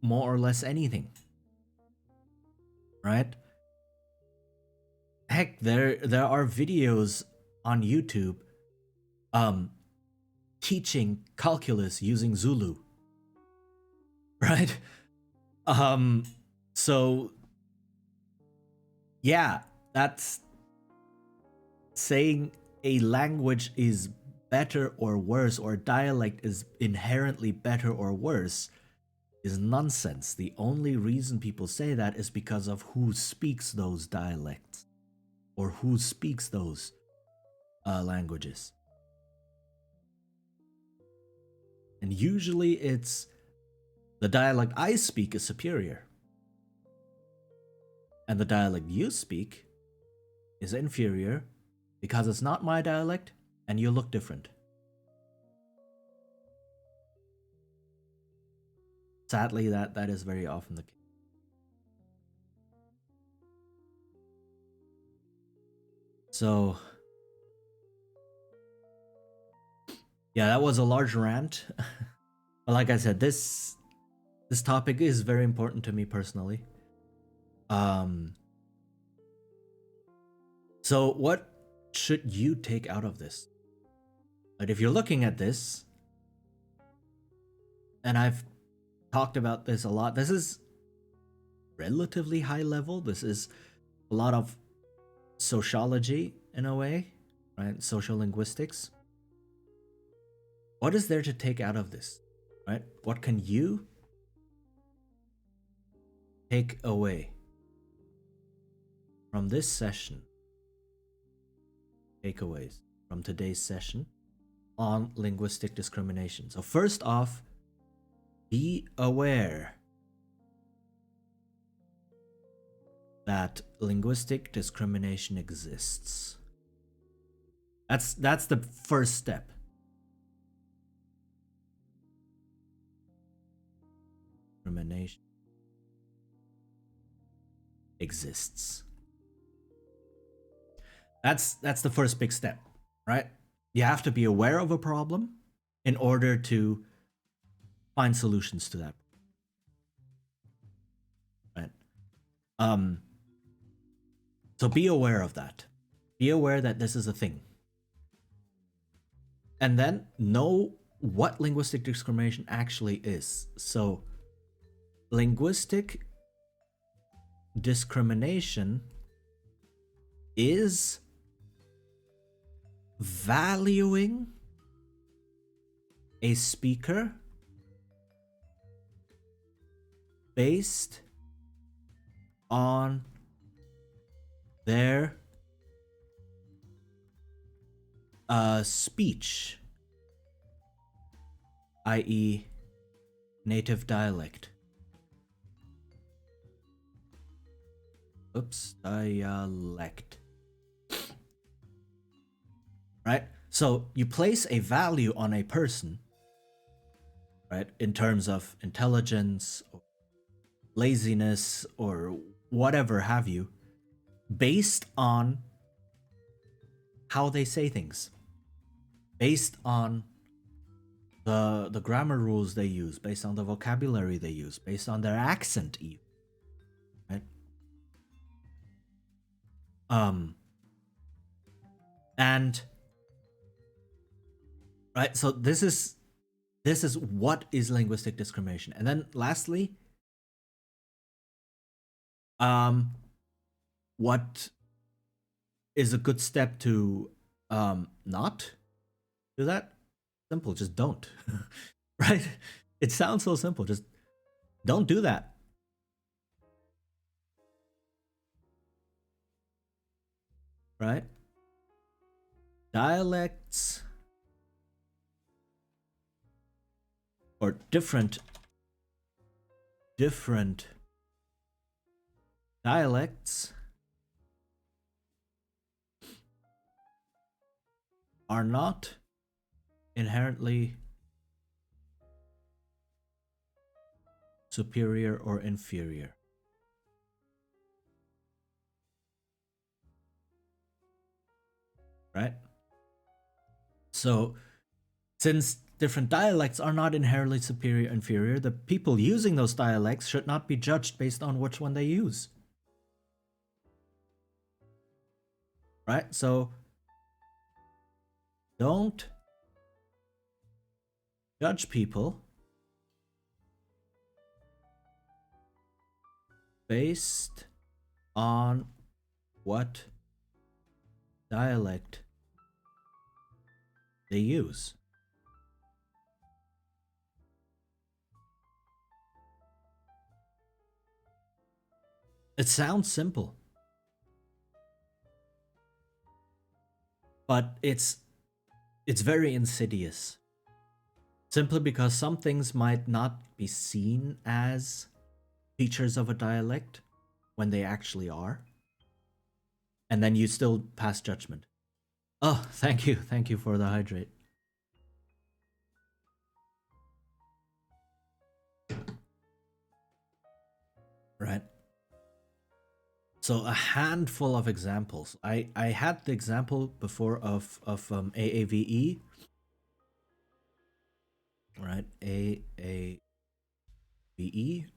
more or less anything. Right? Heck, there are videos on YouTube teaching calculus using Zulu. Right? So yeah, that's saying a language is better or worse, or a dialect is inherently better or worse. is nonsense. The only reason people say that is because of who speaks those dialects or who speaks those languages. And usually it's the dialect I speak is superior, and the dialect you speak is inferior because it's not my dialect and you look different. Sadly, that is very often the case. So, yeah, that was a large rant. But like I said, this topic is very important to me personally. So what should you take out of this? Like, if you're looking at this, and I've talked about this a lot, this is relatively high level. This is a lot of sociology in a way, right? Social linguistics. What is there to take out of this, right? What can you take away from this session? Takeaways from today's session on linguistic discrimination. So first off, be aware that linguistic discrimination exists. That's the first step. Discrimination exists. That's the first big step, right? You have to be aware of a problem in order to find solutions to that. Right? So be aware of that. Be aware that this is a thing. And then know what linguistic discrimination actually is. So linguistic discrimination is valuing a speaker based on their speech, i.e. native dialect. Dialect. Right? So you place a value on a person, right, in terms of intelligence, or laziness, or whatever have you, based on how they say things, based on the grammar rules they use, based on the vocabulary they use, based on their accent even, right? And right, so this is what is linguistic discrimination. And then lastly, what is a good step to not do that? Simple, just don't. Right? It sounds so simple, just don't do that. Right? Dialects or different dialects are not inherently superior or inferior. Right? So, since different dialects are not inherently superior or inferior, the people using those dialects should not be judged based on which one they use. Right? So, don't judge people based on what dialect they use. It sounds simple, but it's very insidious. Simply because some things might not be seen as features of a dialect when they actually are, and then you still pass judgment. Oh, thank you for the hydrate. Right. So a handful of examples. I had the example before of AAVE, right? AAVE,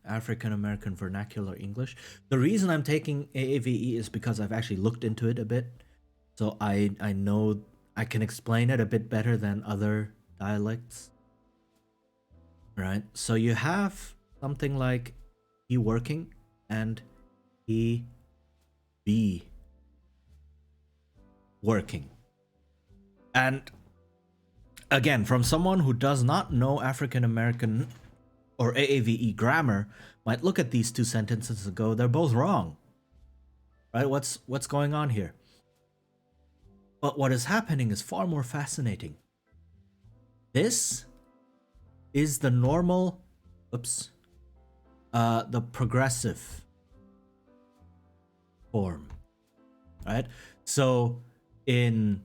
African American Vernacular English. The reason I'm taking AAVE is because I've actually looked into it a bit, so I know I can explain it a bit better than other dialects. Right. So you have something like he working and he be working. And again, from someone who does not know African American or AAVE grammar, might look at these two sentences and go, they're both wrong. Right? What's going on here? But what is happening is far more fascinating. This is the normal, the progressive form, right? So in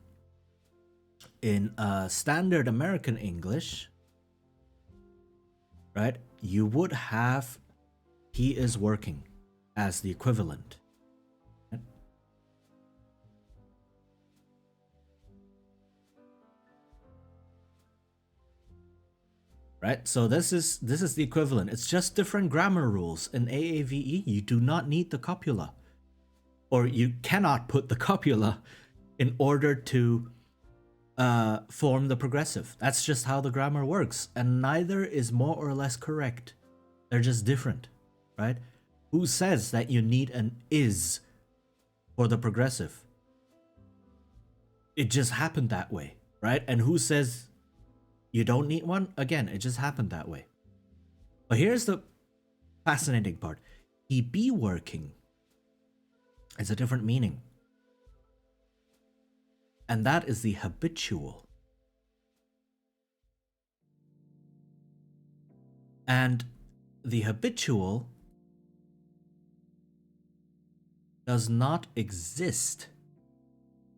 standard American English, right, you would have he is working as the equivalent. Right? Right? So this is the equivalent. It's just different grammar rules. In AAVE, you do not need the copula, or you cannot put the copula in order to form the progressive. That's just how the grammar works, and neither is more or less correct. They're just different, right? Who says that you need an is for the progressive? It just happened that way, right? And who says you don't need one? Again, it just happened that way. But here's the fascinating part. He be working is a different meaning. And that is the habitual. And the habitual does not exist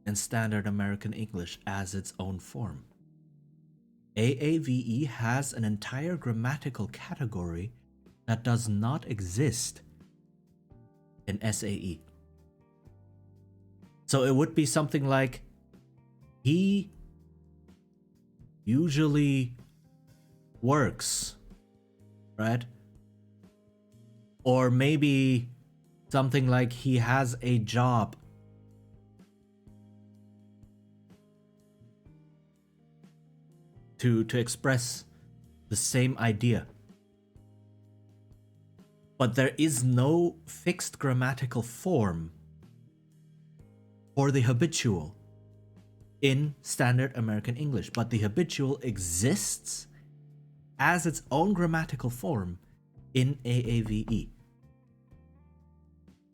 in standard American English as its own form. AAVE has an entire grammatical category that does not exist in SAE. So it would be something like, he usually works, right? Or maybe something like, he has a job. To express the same idea. But there is no fixed grammatical form for the habitual in standard American English, but the habitual exists as its own grammatical form in AAVE.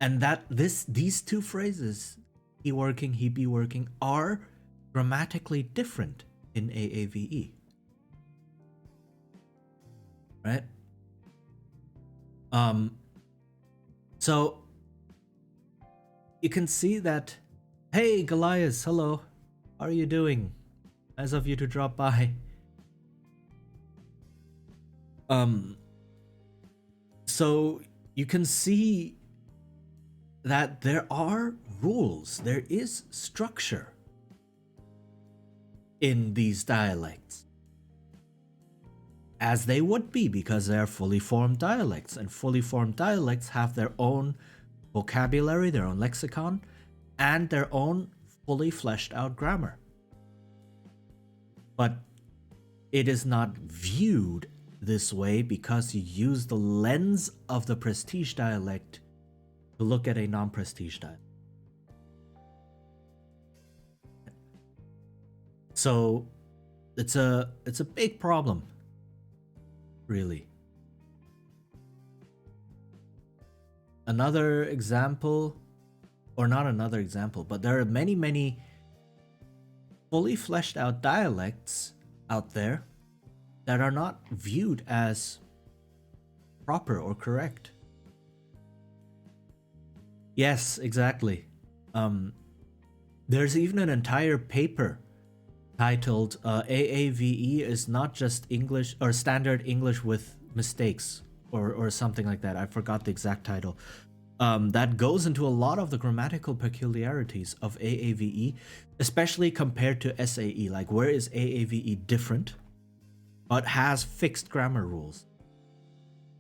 And that these two phrases, he working, he be working, are grammatically different in AAVE. Right? So you can see that, hey Goliath, hello. How are you doing? Nice of you to drop by. So you can see that there are rules, there is structure in these dialects. As they would be, because they are fully formed dialects, and fully formed dialects have their own vocabulary, their own lexicon, and their own fully fleshed out grammar. But it is not viewed this way because you use the lens of the prestige dialect to look at a non-prestige dialect. So it's a big problem, really. Another example, or not another example, but there are many, many fully fleshed out dialects out there that are not viewed as proper or correct. Yes, exactly. There's even an entire paper titled AAVE is not just English or standard English with mistakes or something like that. I forgot the exact title. That goes into a lot of the grammatical peculiarities of AAVE, especially compared to SAE. Like, where is AAVE different, but has fixed grammar rules,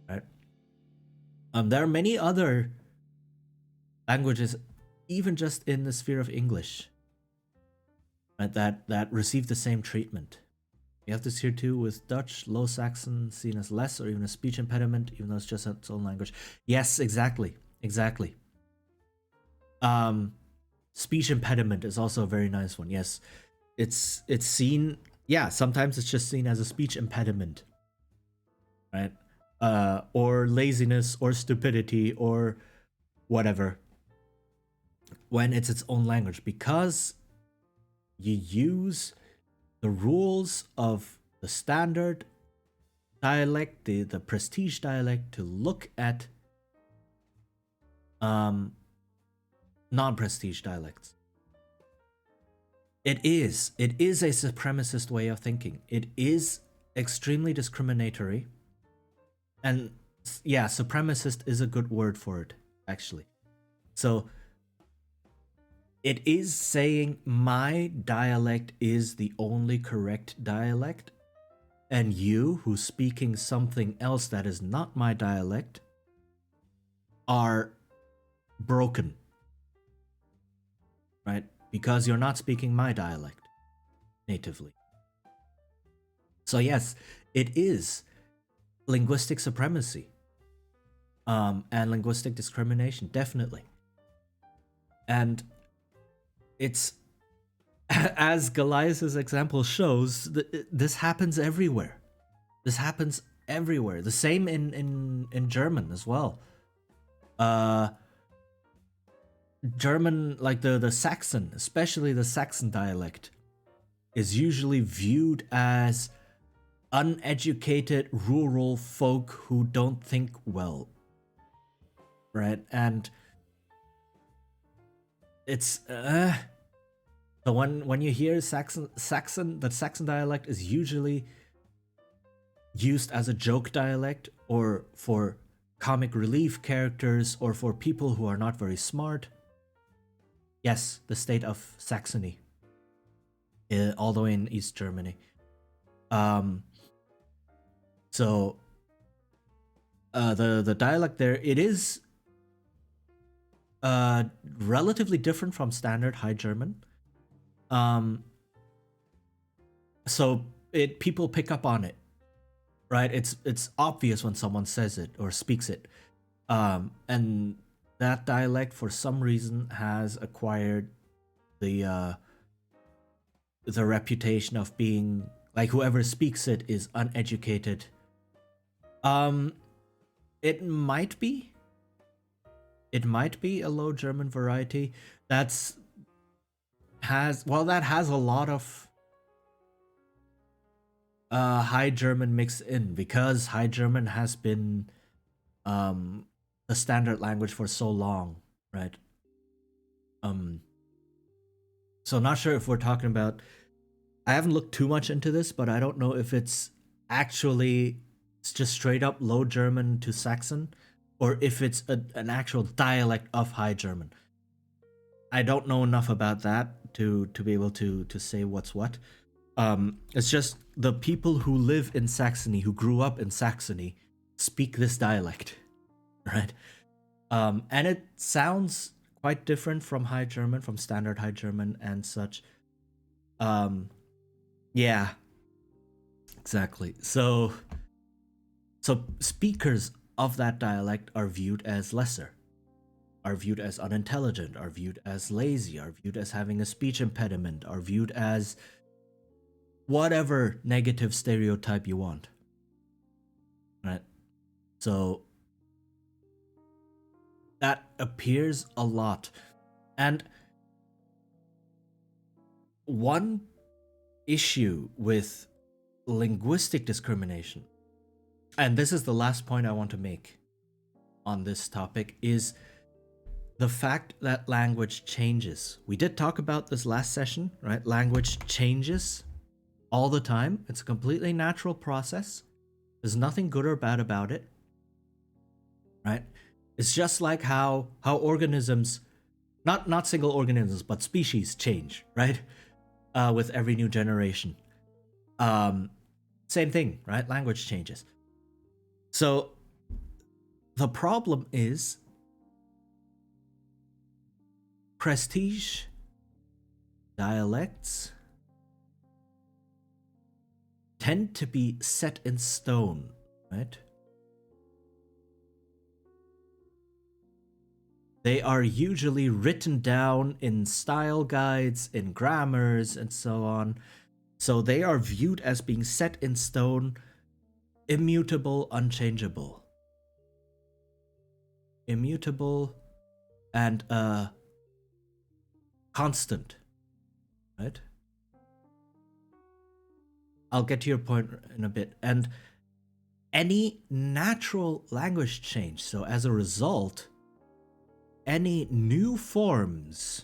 right? There are many other languages, even just in the sphere of English, right, that receive the same treatment. You have this here too with Dutch, Low Saxon seen as less or even a speech impediment, even though it's just its own language. Yes, exactly, exactly. Speech impediment is also a very nice one. Yes, it's seen. Yeah, sometimes it's just seen as a speech impediment, right? Or laziness, or stupidity, or whatever. When it's its own language, because you use the rules of the standard dialect, the prestige dialect, to look at non-prestige dialects. It is a supremacist way of thinking. It is extremely discriminatory, and yeah, supremacist is a good word for it, actually. So it is saying my dialect is the only correct dialect, and you, who's speaking something else that is not my dialect, are broken, right? Because you're not speaking my dialect natively. So yes, it is linguistic supremacy, and linguistic discrimination, definitely. And it's as Goliath's example shows, this happens everywhere. This happens everywhere. The same in German as well. German, like the Saxon, especially the Saxon dialect, is usually viewed as uneducated rural folk who don't think well, right? And it's so when you hear Saxon, the Saxon dialect is usually used as a joke dialect, or for comic relief characters, or for people who are not very smart. Yes, the state of Saxony, all the way in East Germany. So the dialect there, it is relatively different from standard High German. So people pick up on it, right? It's obvious when someone says it or speaks it, and that dialect for some reason has acquired the reputation of being like, whoever speaks it is uneducated. It might be a Low German variety that has a lot of High German mixed in, because High German has been the standard language for so long, right? So not sure if we're talking about. I haven't looked too much into this, but I don't know if it's actually just straight up Low German to Saxon, or if it's an actual dialect of High German. I don't know enough about that to be able to say what's what. It's just the people who live in Saxony, who grew up in Saxony, speak this dialect, right? And it sounds quite different from High German, from standard High German and such. Yeah, exactly. So speakers of that dialect are viewed as lesser, are viewed as unintelligent, are viewed as lazy, are viewed as having a speech impediment, are viewed as whatever negative stereotype you want, right? So that appears a lot. And one issue with linguistic discrimination, and this is the last point I want to make on this topic, is the fact that language changes. We did talk about this last session, right? Language changes all the time. It's a completely natural process. There's nothing good or bad about it, right? It's just like how organisms, not single organisms, but species change, right? With every new generation. Same thing, right? Language changes. So the problem is prestige dialects tend to be set in stone, right? They are usually written down in style guides, in grammars, and so on. So they are viewed as being set in stone, immutable, unchangeable. Immutable and constant, right? I'll get to your point in a bit. And any natural language change, so as a result, any new forms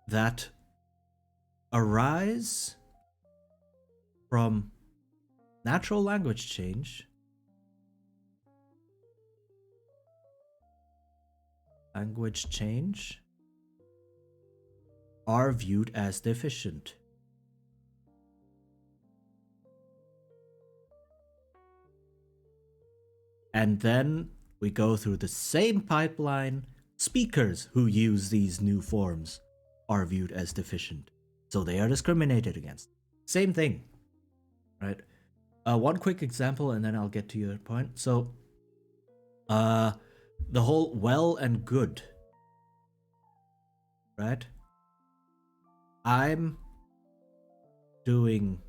that arise from natural language change are viewed as deficient. And then we go through the same pipeline. Speakers who use these new forms are viewed as deficient. So they are discriminated against. Same thing, right? One quick example and then I'll get to your point. So, the whole well and good, right? I'm doing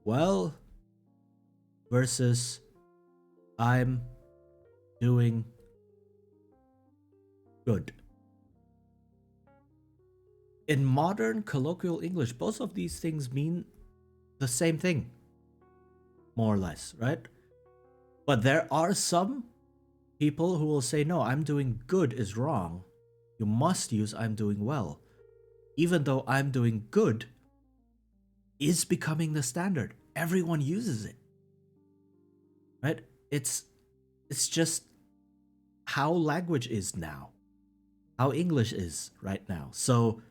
well versus I'm doing good. In modern colloquial English, both of these things mean the same thing, more or less, right? But there are some people who will say, no, I'm doing good is wrong. You must use I'm doing well. Even though I'm doing good is becoming the standard. Everyone uses it, right? It's just how language is now, how English is right now. So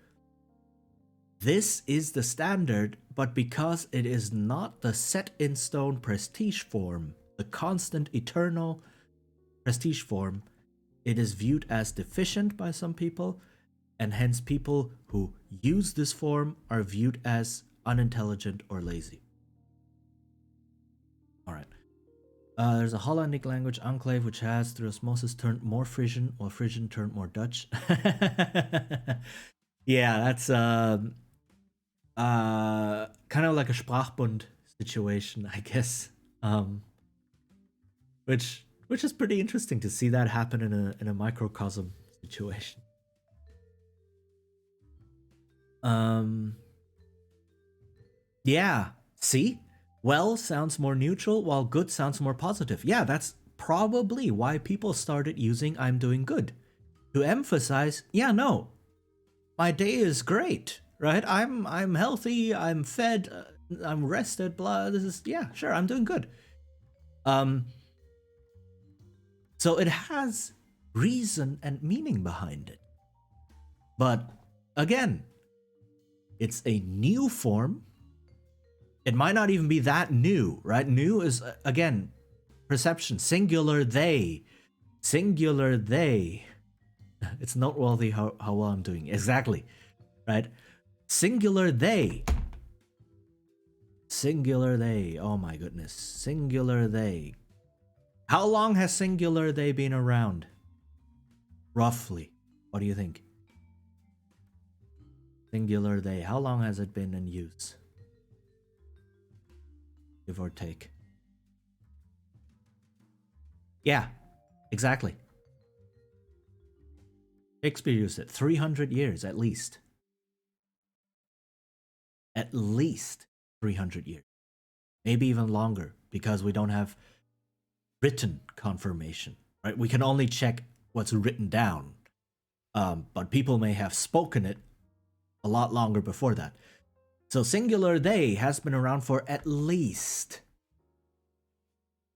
this is the standard, but because it is not the set in stone prestige form, the constant eternal prestige form, it is viewed as deficient by some people, and hence people who use this form are viewed as unintelligent or lazy. All right. There's a Hollandic language enclave which has, through osmosis, turned more Frisian, or Frisian turned more Dutch. Yeah, that's kind of like a Sprachbund situation, I guess. Which is pretty interesting to see that happen in a microcosm situation. Yeah, see? Well sounds more neutral, while good sounds more positive. Yeah, that's probably why people started using I'm doing good. To emphasize, yeah, no, my day is great, right? I'm healthy, I'm fed, I'm rested, blah, this is, yeah, sure, I'm doing good. So it has reason and meaning behind it. But again, it's a new form. It might not even be that new, right? New is, again, perception, singular they. Singular they. It's noteworthy how well I'm doing. Exactly, right? Singular they. Singular they. Oh my goodness. Singular they. How long has singular they been around? Roughly. What do you think? Singular they. How long has it been in use? Give or take. Yeah, exactly. Shakespeare used it 300 years at least. At least 300 years. Maybe even longer because we don't have written confirmation, right? We can only check what's written down. But people may have spoken it a lot longer before that. So singular they has been around for at least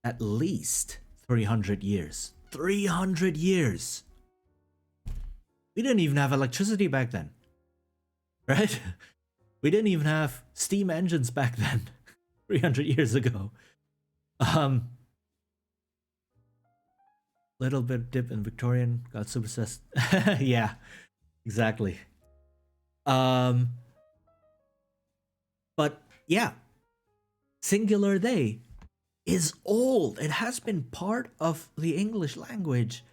300 years. 300 years. We didn't even have electricity back then, right? We didn't even have steam engines back then, 300 years ago. Little bit dip in Victorian, got supersessed. Yeah, exactly. But yeah, singular they is old. It has been part of the English language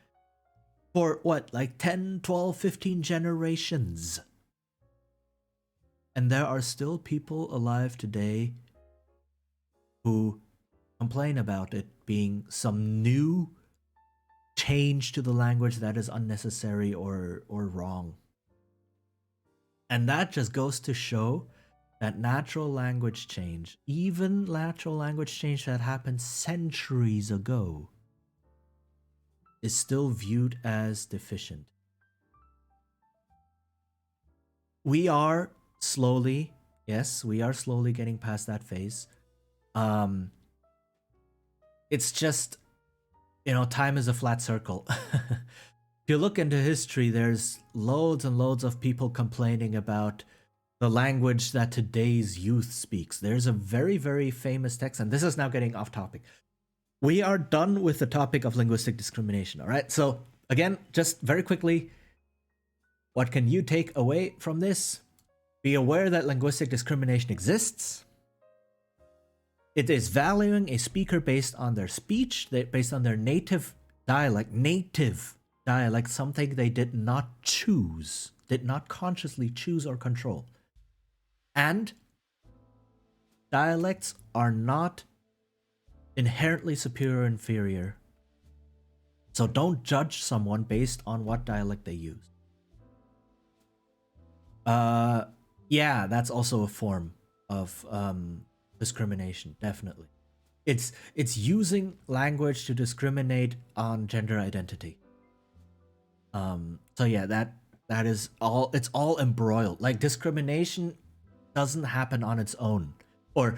for what, like 10, 12, 15 generations. And there are still people alive today who complain about it being some new change to the language that is unnecessary or wrong. And that just goes to show that natural language change, even natural language change that happened centuries ago, is still viewed as deficient. We are slowly, yes, we are slowly getting past that phase. It's just, time is a flat circle. If you look into history, there's loads and loads of people complaining about the language that today's youth speaks. There's a very, very famous text, and this is now getting off topic. We are done with the topic of linguistic discrimination, all right? So, again, just very quickly, what can you take away from this? Be aware that linguistic discrimination exists. It is valuing a speaker based on their speech, based on their native dialect, something they did not choose, did not consciously choose or control. And dialects are not inherently superior or inferior. So don't judge someone based on what dialect they use. Yeah, that's also a form of discrimination, definitely. It's using language to discriminate on gender identity. So yeah, that is all. It's all embroiled. Like, discrimination doesn't happen on its own, or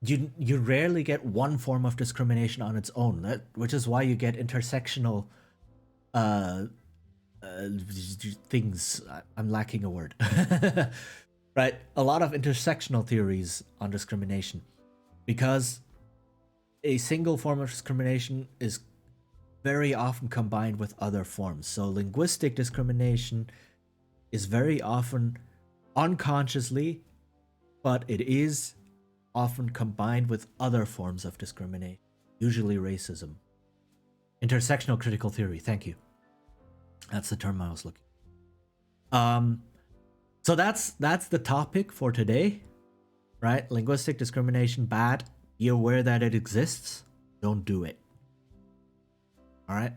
you rarely get one form of discrimination on its own. Which is why you get intersectional things. I'm lacking a word. Right, a lot of intersectional theories on discrimination, because a single form of discrimination is very often combined with other forms. So linguistic discrimination is very often unconsciously, but it is often combined with other forms of discrimination, usually racism. Intersectional critical theory, thank you. That's the term I was looking. So that's the topic for today, right? Linguistic discrimination, bad. Be aware that it exists. Don't do it. All right.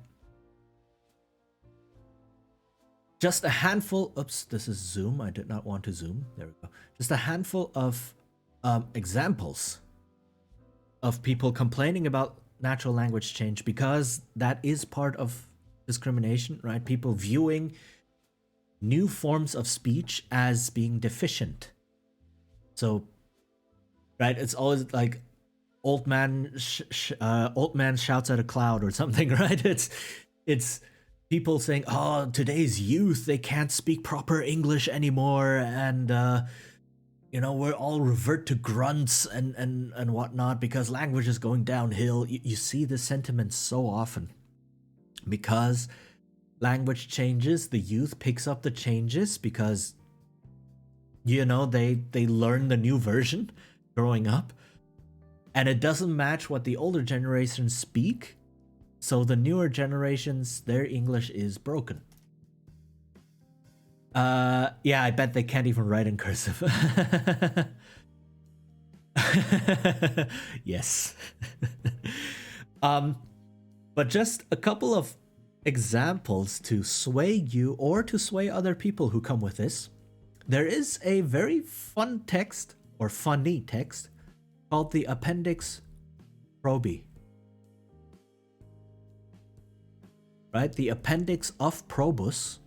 Just a handful. Oops, this is Zoom. I did not want to zoom. There we go. Just a handful of examples of people complaining about natural language change, because that is part of discrimination, right? People viewing new forms of speech as being deficient. So, right, it's always like old man shouts at a cloud or something, right? It's people saying, "Oh, today's youth, they can't speak proper English anymore, and we're all revert to grunts and whatnot because language is going downhill." You see this sentiment so often because language changes, the youth picks up the changes because they learn the new version growing up, and it doesn't match what the older generations speak, so the newer generations, their English is broken. Yeah, I bet they can't even write in cursive. Yes. But just a couple of examples to sway you or to sway other people who come with this. There is a very fun text or funny text called the Appendix Probi. Right? The Appendix of Probus.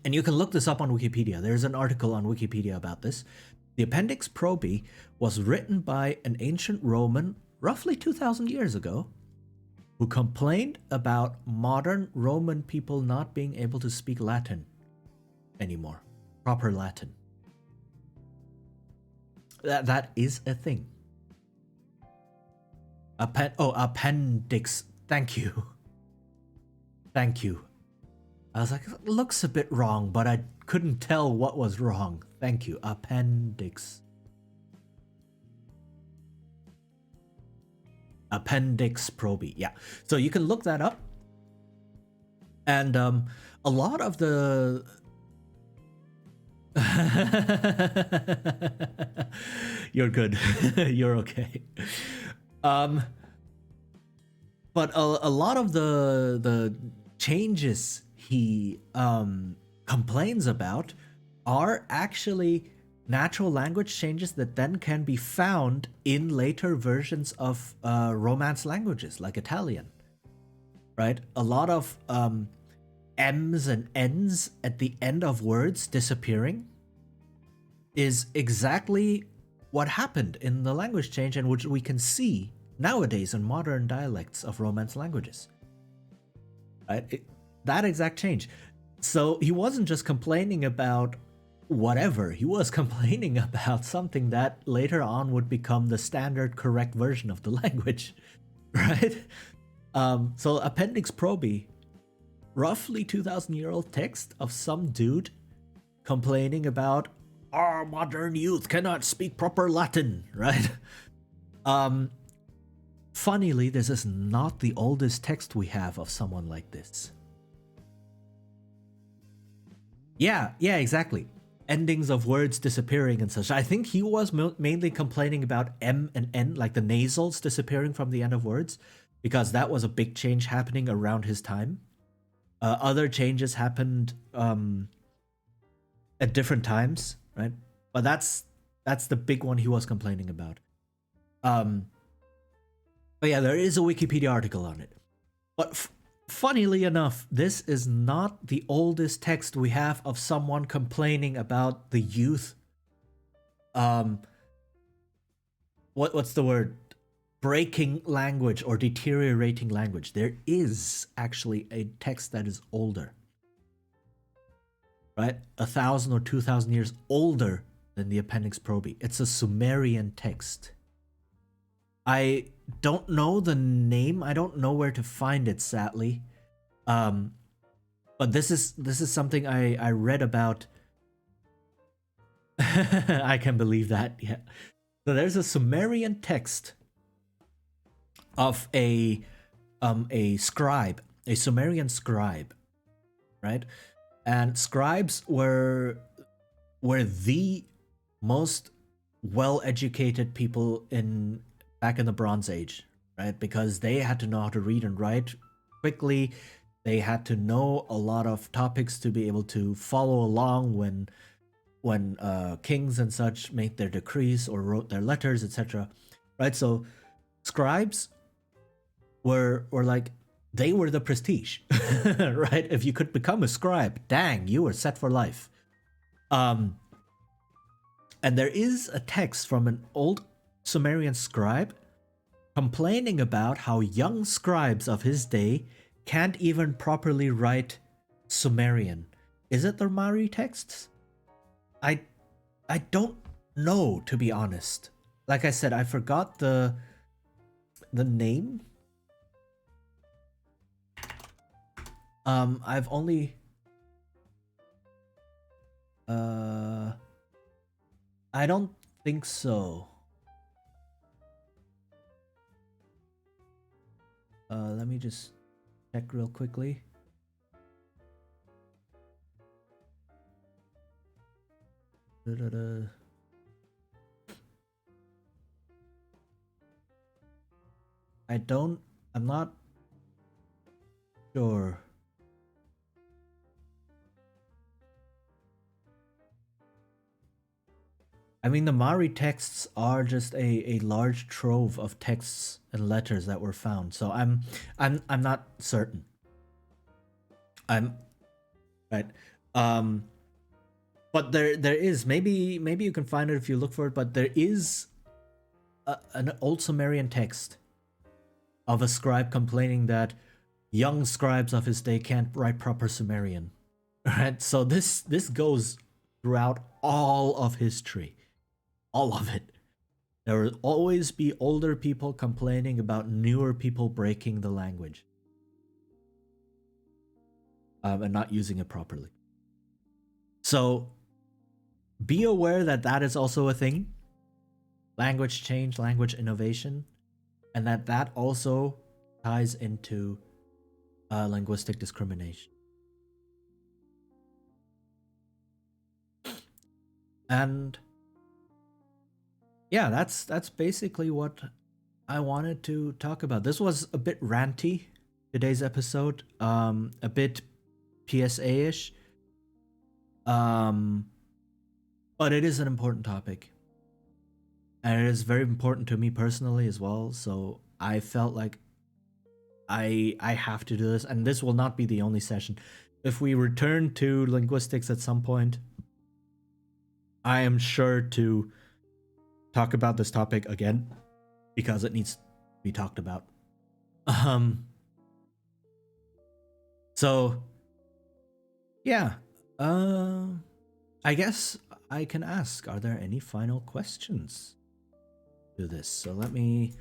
And you can look this up on Wikipedia. There's an article on Wikipedia about this. The Appendix Probi was written by an ancient Roman roughly 2,000 years ago who complained about modern Roman people not being able to speak Latin anymore. Proper Latin. That is a thing. Appendix. Thank you. Thank you. I was like, it looks a bit wrong, but I couldn't tell what was wrong. Thank you. Appendix. Appendix Probi. Yeah. So you can look that up. And a lot of the... You're good. You're okay. But a lot of the changes he complains about are actually natural language changes that then can be found in later versions of Romance languages like Italian, right? A lot of M's and N's at the end of words disappearing is exactly what happened in the language change, and which we can see nowadays in modern dialects of Romance languages. Right? That exact change. So he wasn't just complaining about whatever, he was complaining about something that later on would become the standard correct version of the language, right? So Appendix Probi, roughly 2,000-year-old text of some dude complaining about our modern youth cannot speak proper Latin, right? Funnily, this is not the oldest text we have of someone like this. Yeah, exactly. Endings of words disappearing and such. I think he was mainly complaining about M and N, like the nasals disappearing from the end of words, because that was a big change happening around his time. Other changes happened at different times, right? But that's the big one he was complaining about. But yeah, there is a Wikipedia article on it. But funnily enough, this is not the oldest text we have of someone complaining about the youth. What's the word? Breaking language or deteriorating language. There is actually a text that is older, right? 1,000 or 2,000 years older than the Appendix Probi. It's a Sumerian text. I don't know the name. I don't know where to find it, sadly. But this is something I read about. I can believe that. Yeah. So there's a Sumerian text of a scribe, a Sumerian scribe, right? And scribes were the most well-educated people back in the Bronze Age, right? Because they had to know how to read and write quickly. They had to know a lot of topics to be able to follow along when kings and such made their decrees or wrote their letters, etc. Right? So scribes were like, they were the prestige, right? If you could become a scribe, dang, you were set for life. And there is a text from an old Sumerian scribe complaining about how young scribes of his day can't even properly write Sumerian. Is it the Mari texts? I don't know, to be honest. Like I said, I forgot the name. I've only I don't think so. Let me just check real quickly. I'm not Sure. I mean, the Mari texts are just a large trove of texts and letters that were found. So I'm not certain. I'm right. Um, but there is, maybe you can find it if you look for it. But there is an old Sumerian text of a scribe complaining that young scribes of his day can't write proper Sumerian. Right. So this goes throughout all of history, all of it. There will always be older people complaining about newer people breaking the language and not using it properly. So be aware that that is also a thing. Language change, language innovation, and that also ties into linguistic discrimination. And yeah, that's basically what I wanted to talk about. This was a bit ranty, today's episode, a bit PSA-ish, but it is an important topic, and it is very important to me personally as well. So I felt like I have to do this, and this will not be the only session. If we return to linguistics at some point, I am sure to talk about this topic again because it needs to be talked about. So yeah, I guess I can ask, are there any final questions to this? So let me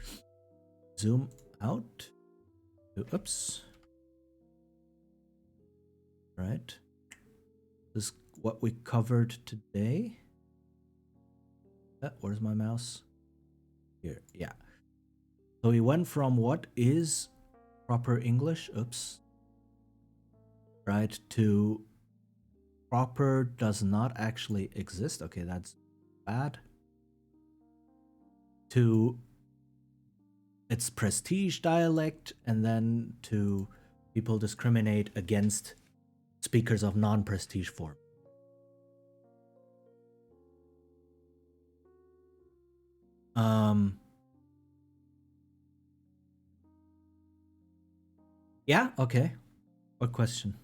zoom out. Oops. Right. This is what we covered today. Where's my mouse? Here, yeah. So we went from what is proper English, oops, right, to proper does not actually exist. Okay, that's bad. To its prestige dialect, and then to people discriminate against speakers of non-prestige form. Yeah, okay. What question?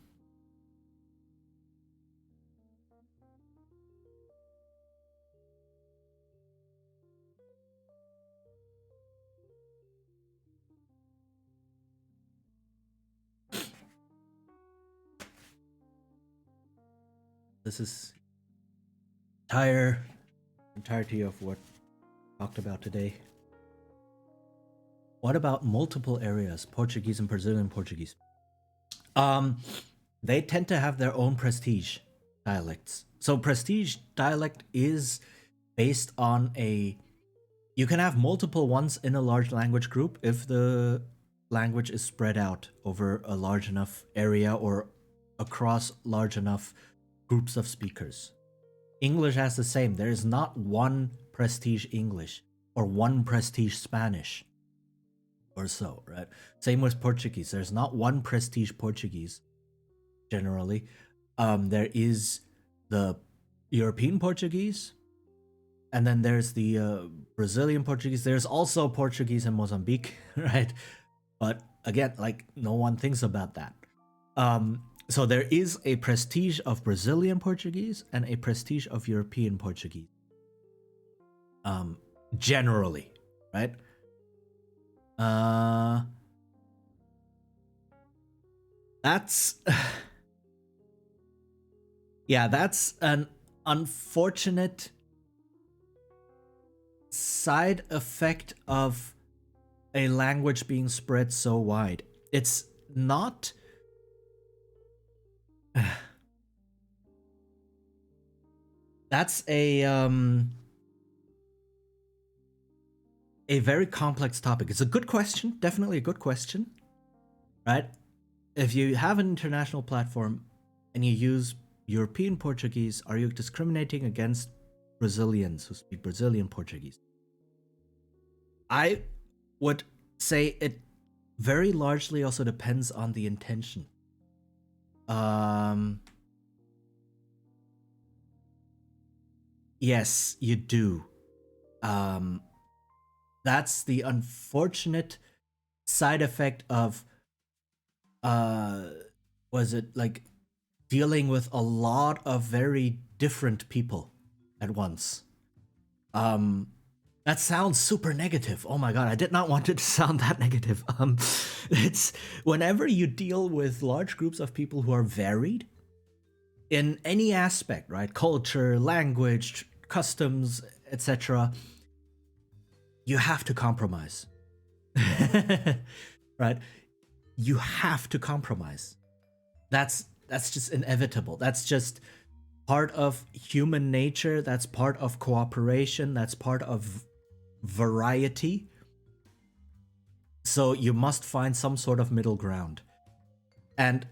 This is entirety of what we talked about today. What about multiple areas, Portuguese and Brazilian Portuguese? They tend to have their own prestige dialects. So prestige dialect is based on you can have multiple ones in a large language group if the language is spread out over a large enough area or across large enough groups of speakers. English has the same. There is not one prestige English or one prestige Spanish or so, right? Same with Portuguese. There's not one prestige Portuguese generally. There is the European Portuguese, and then there's the Brazilian Portuguese. There's also Portuguese in Mozambique, right? But again, like, no one thinks about that. So there is a prestige of Brazilian Portuguese and a prestige of European Portuguese. Generally, right? That's yeah, that's an unfortunate side effect of a language being spread so wide. It's not that's a very complex topic. It's a good question, definitely a good question, right? If you have an international platform and you use European Portuguese, are you discriminating against Brazilians who speak Brazilian Portuguese? I would say it very largely also depends on the intention. Um, yes, you do. Um, that's the unfortunate side effect of uh was it like dealing with a lot of very different people at once. Um that sounds super negative. Oh my god, I did not want it to sound that negative. It's whenever you deal with large groups of people who are varied in any aspect, right? Culture, language, customs, etc., you have to compromise. Right? You have to compromise. That's just inevitable. That's just part of human nature. That's part of cooperation. That's part of variety. So you must find some sort of middle ground. And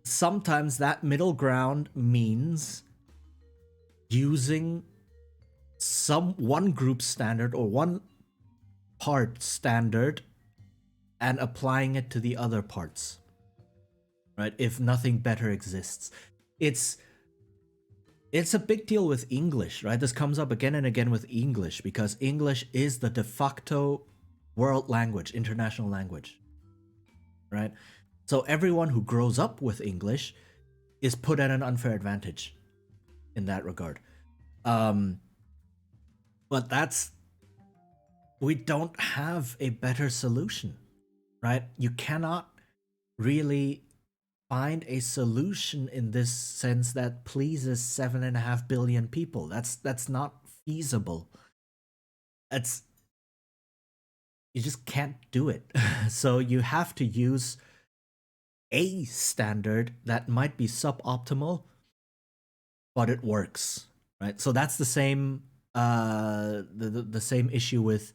sometimes that middle ground means using some one group standard or one part standard and applying it to the other parts, right? If nothing better exists. It's it's a big deal with English, right? This comes up again and again with English because English is the de facto world language, international language, right? So everyone who grows up with English is put at an unfair advantage in that regard. Um, but that's we don't have a better solution, right? You cannot really find a solution in this sense that pleases 7.5 billion people. That's not feasible. It's you just can't do it. So you have to use a standard that might be suboptimal, but it works, right? So that's the same the same issue with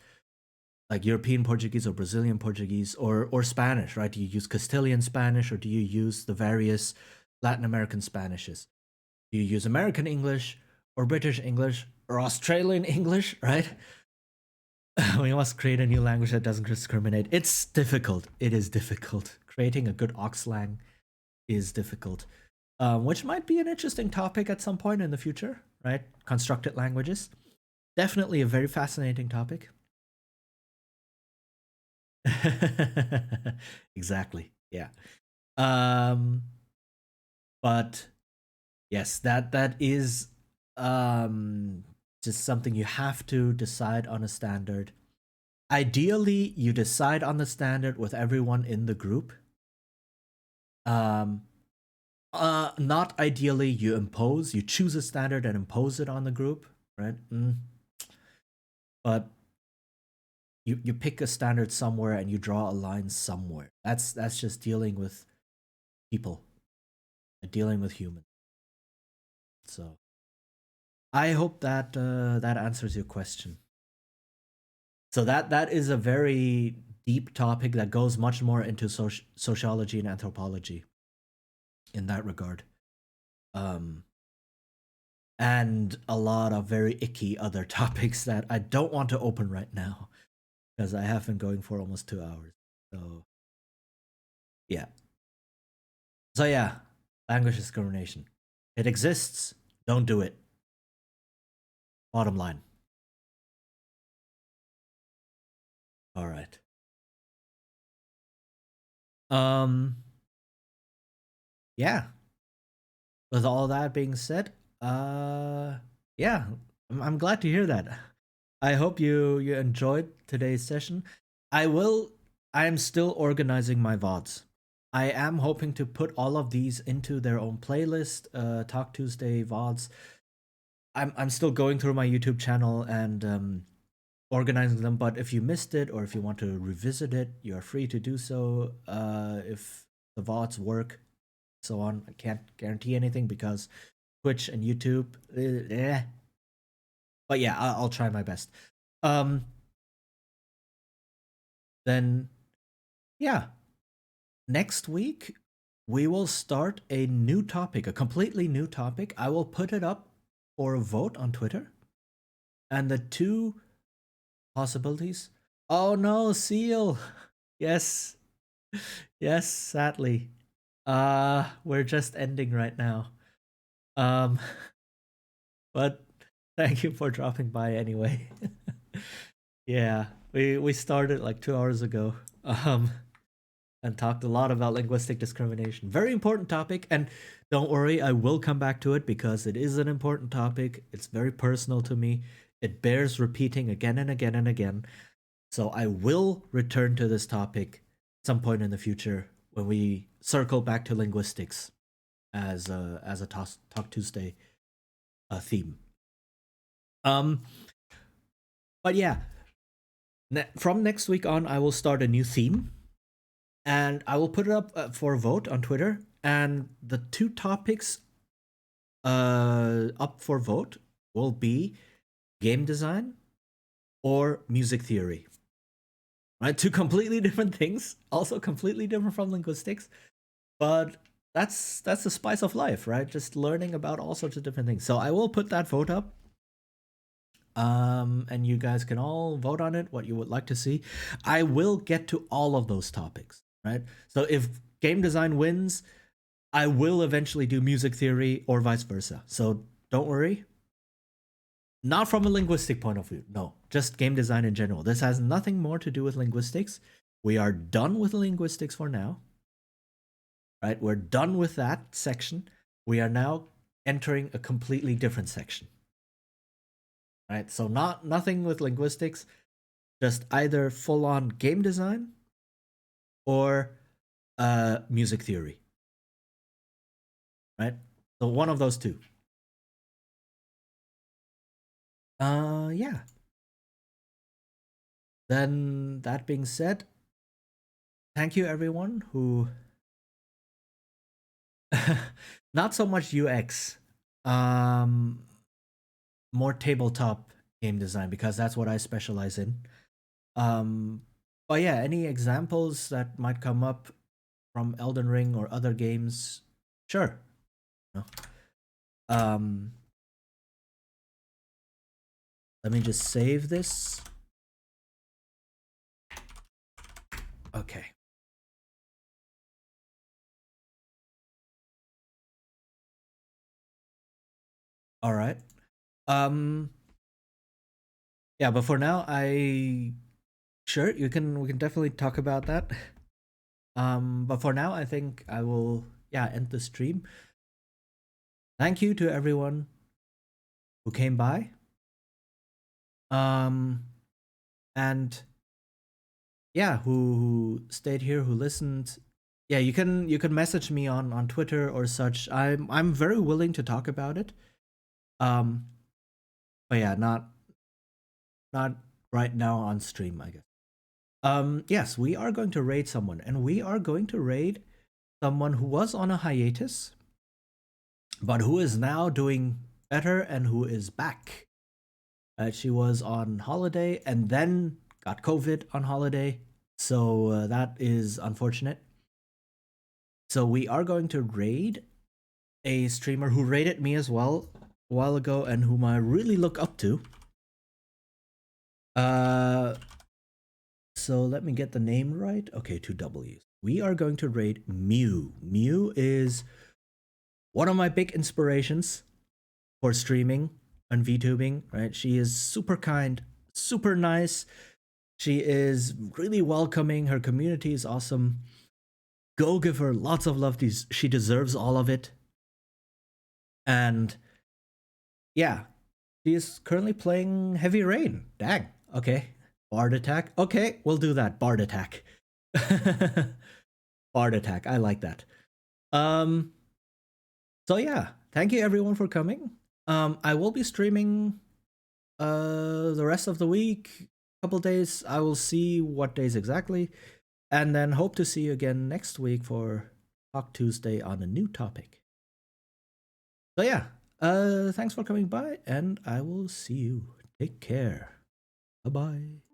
like European Portuguese or Brazilian Portuguese or Spanish, right? Do you use Castilian Spanish or do you use the various Latin American Spanishes? Do you use American English or British English or Australian English, right? We must create a new language that doesn't discriminate. It's difficult. It is difficult. Creating a good Oxlang is difficult, which might be an interesting topic at some point in the future, right? Constructed languages. Definitely a very fascinating topic. Exactly. Yeah. Um, but yes, that is just something you have to decide on a standard. Ideally, you decide on the standard with everyone in the group. Um, not ideally, you choose a standard and impose it on the group, right? But you pick a standard somewhere and you draw a line somewhere. That's just dealing with people, dealing with humans. So I hope that that answers your question. So that is a very deep topic that goes much more into sociology and anthropology in that regard. Um, and a lot of very icky other topics that I don't want to open right now because I have been going for almost 2 hours. So yeah. So yeah, language discrimination. It exists. Don't do it. Bottom line. All right. Um. Yeah. With all that being said, yeah, I'm glad to hear that. I hope you enjoyed today's session. I will. I am still organizing my VODs. I am hoping to put all of these into their own playlist. Talk Tuesday VODs. I'm still going through my YouTube channel and organizing them. But if you missed it or if you want to revisit it, you are free to do so. If the VODs work, so on. I can't guarantee anything because Twitch and YouTube, but yeah, I'll try my best. Um, then yeah, next week we will start a new topic, a completely new topic. I will put it up for a vote on Twitter, and the two possibilities. Oh no, Seal! Yes. Yes, sadly. We're just ending right now. Um, but thank you for dropping by anyway. Yeah, we started like 2 hours ago. Um, and talked a lot about linguistic discrimination. Very important topic, and don't worry, I will come back to it because it is an important topic. It's very personal to me. It bears repeating again and again and again. So I will return to this topic at some point in the future when we circle back to linguistics as a Talk Tuesday theme. Um, but yeah, from next week on, I will start a new theme, and I will put it up for a vote on Twitter. And the two topics up for vote will be game design or music theory. Right, two completely different things, also completely different from linguistics, but that's the spice of life, right? Just learning about all sorts of different things. So I will put that vote up. And you guys can all vote on it, what you would like to see. I will get to all of those topics, right? So if game design wins, I will eventually do music theory or vice versa. So don't worry. Not from a linguistic point of view, no, just game design in general. This has nothing more to do with linguistics. We are done with linguistics for now, right? We're done with that section. We are now entering a completely different section, right? So nothing with linguistics, just either full on game design or music theory, right? So one of those two. Yeah. Then that being said, thank you everyone who not so much UX, um, more tabletop game design because that's what I specialize in. Um, but yeah, any examples that might come up from Elden Ring or other games? Sure. No. Um, let me just save this. Okay. All right. Um, yeah, but for now, I sure you can we can definitely talk about that. But for now, I think I will end the stream. Thank you to everyone who came by. Um, and yeah, who stayed here, who listened. Yeah, you can message me on Twitter or such. I'm very willing to talk about it. Um, but yeah, not right now on stream, I guess. Yes, we are going to raid someone, and we are going to raid someone who was on a hiatus, but who is now doing better and who is back. She was on holiday and then got COVID on holiday, so that is unfortunate. So we are going to raid a streamer who raided me as well a while ago and whom I really look up to. Uh, so let me get the name right. Okay, two W's. We are going to raid Mew. Mew is one of my big inspirations for streaming and VTubing, right? She is super kind, super nice. She is really welcoming. Her community is awesome. Go give her lots of love. She deserves all of it. And yeah, she is currently playing Heavy Rain. Dang. Okay. Bard attack. Okay, we'll do that. Bard attack. Bard attack. I like that. Um. So yeah, thank you everyone for coming. I will be streaming the rest of the week. Couple days. I will see what days exactly, and then hope to see you again next week for Talk Tuesday on a new topic. So yeah, thanks for coming by, and I will see you. Take care. Bye bye.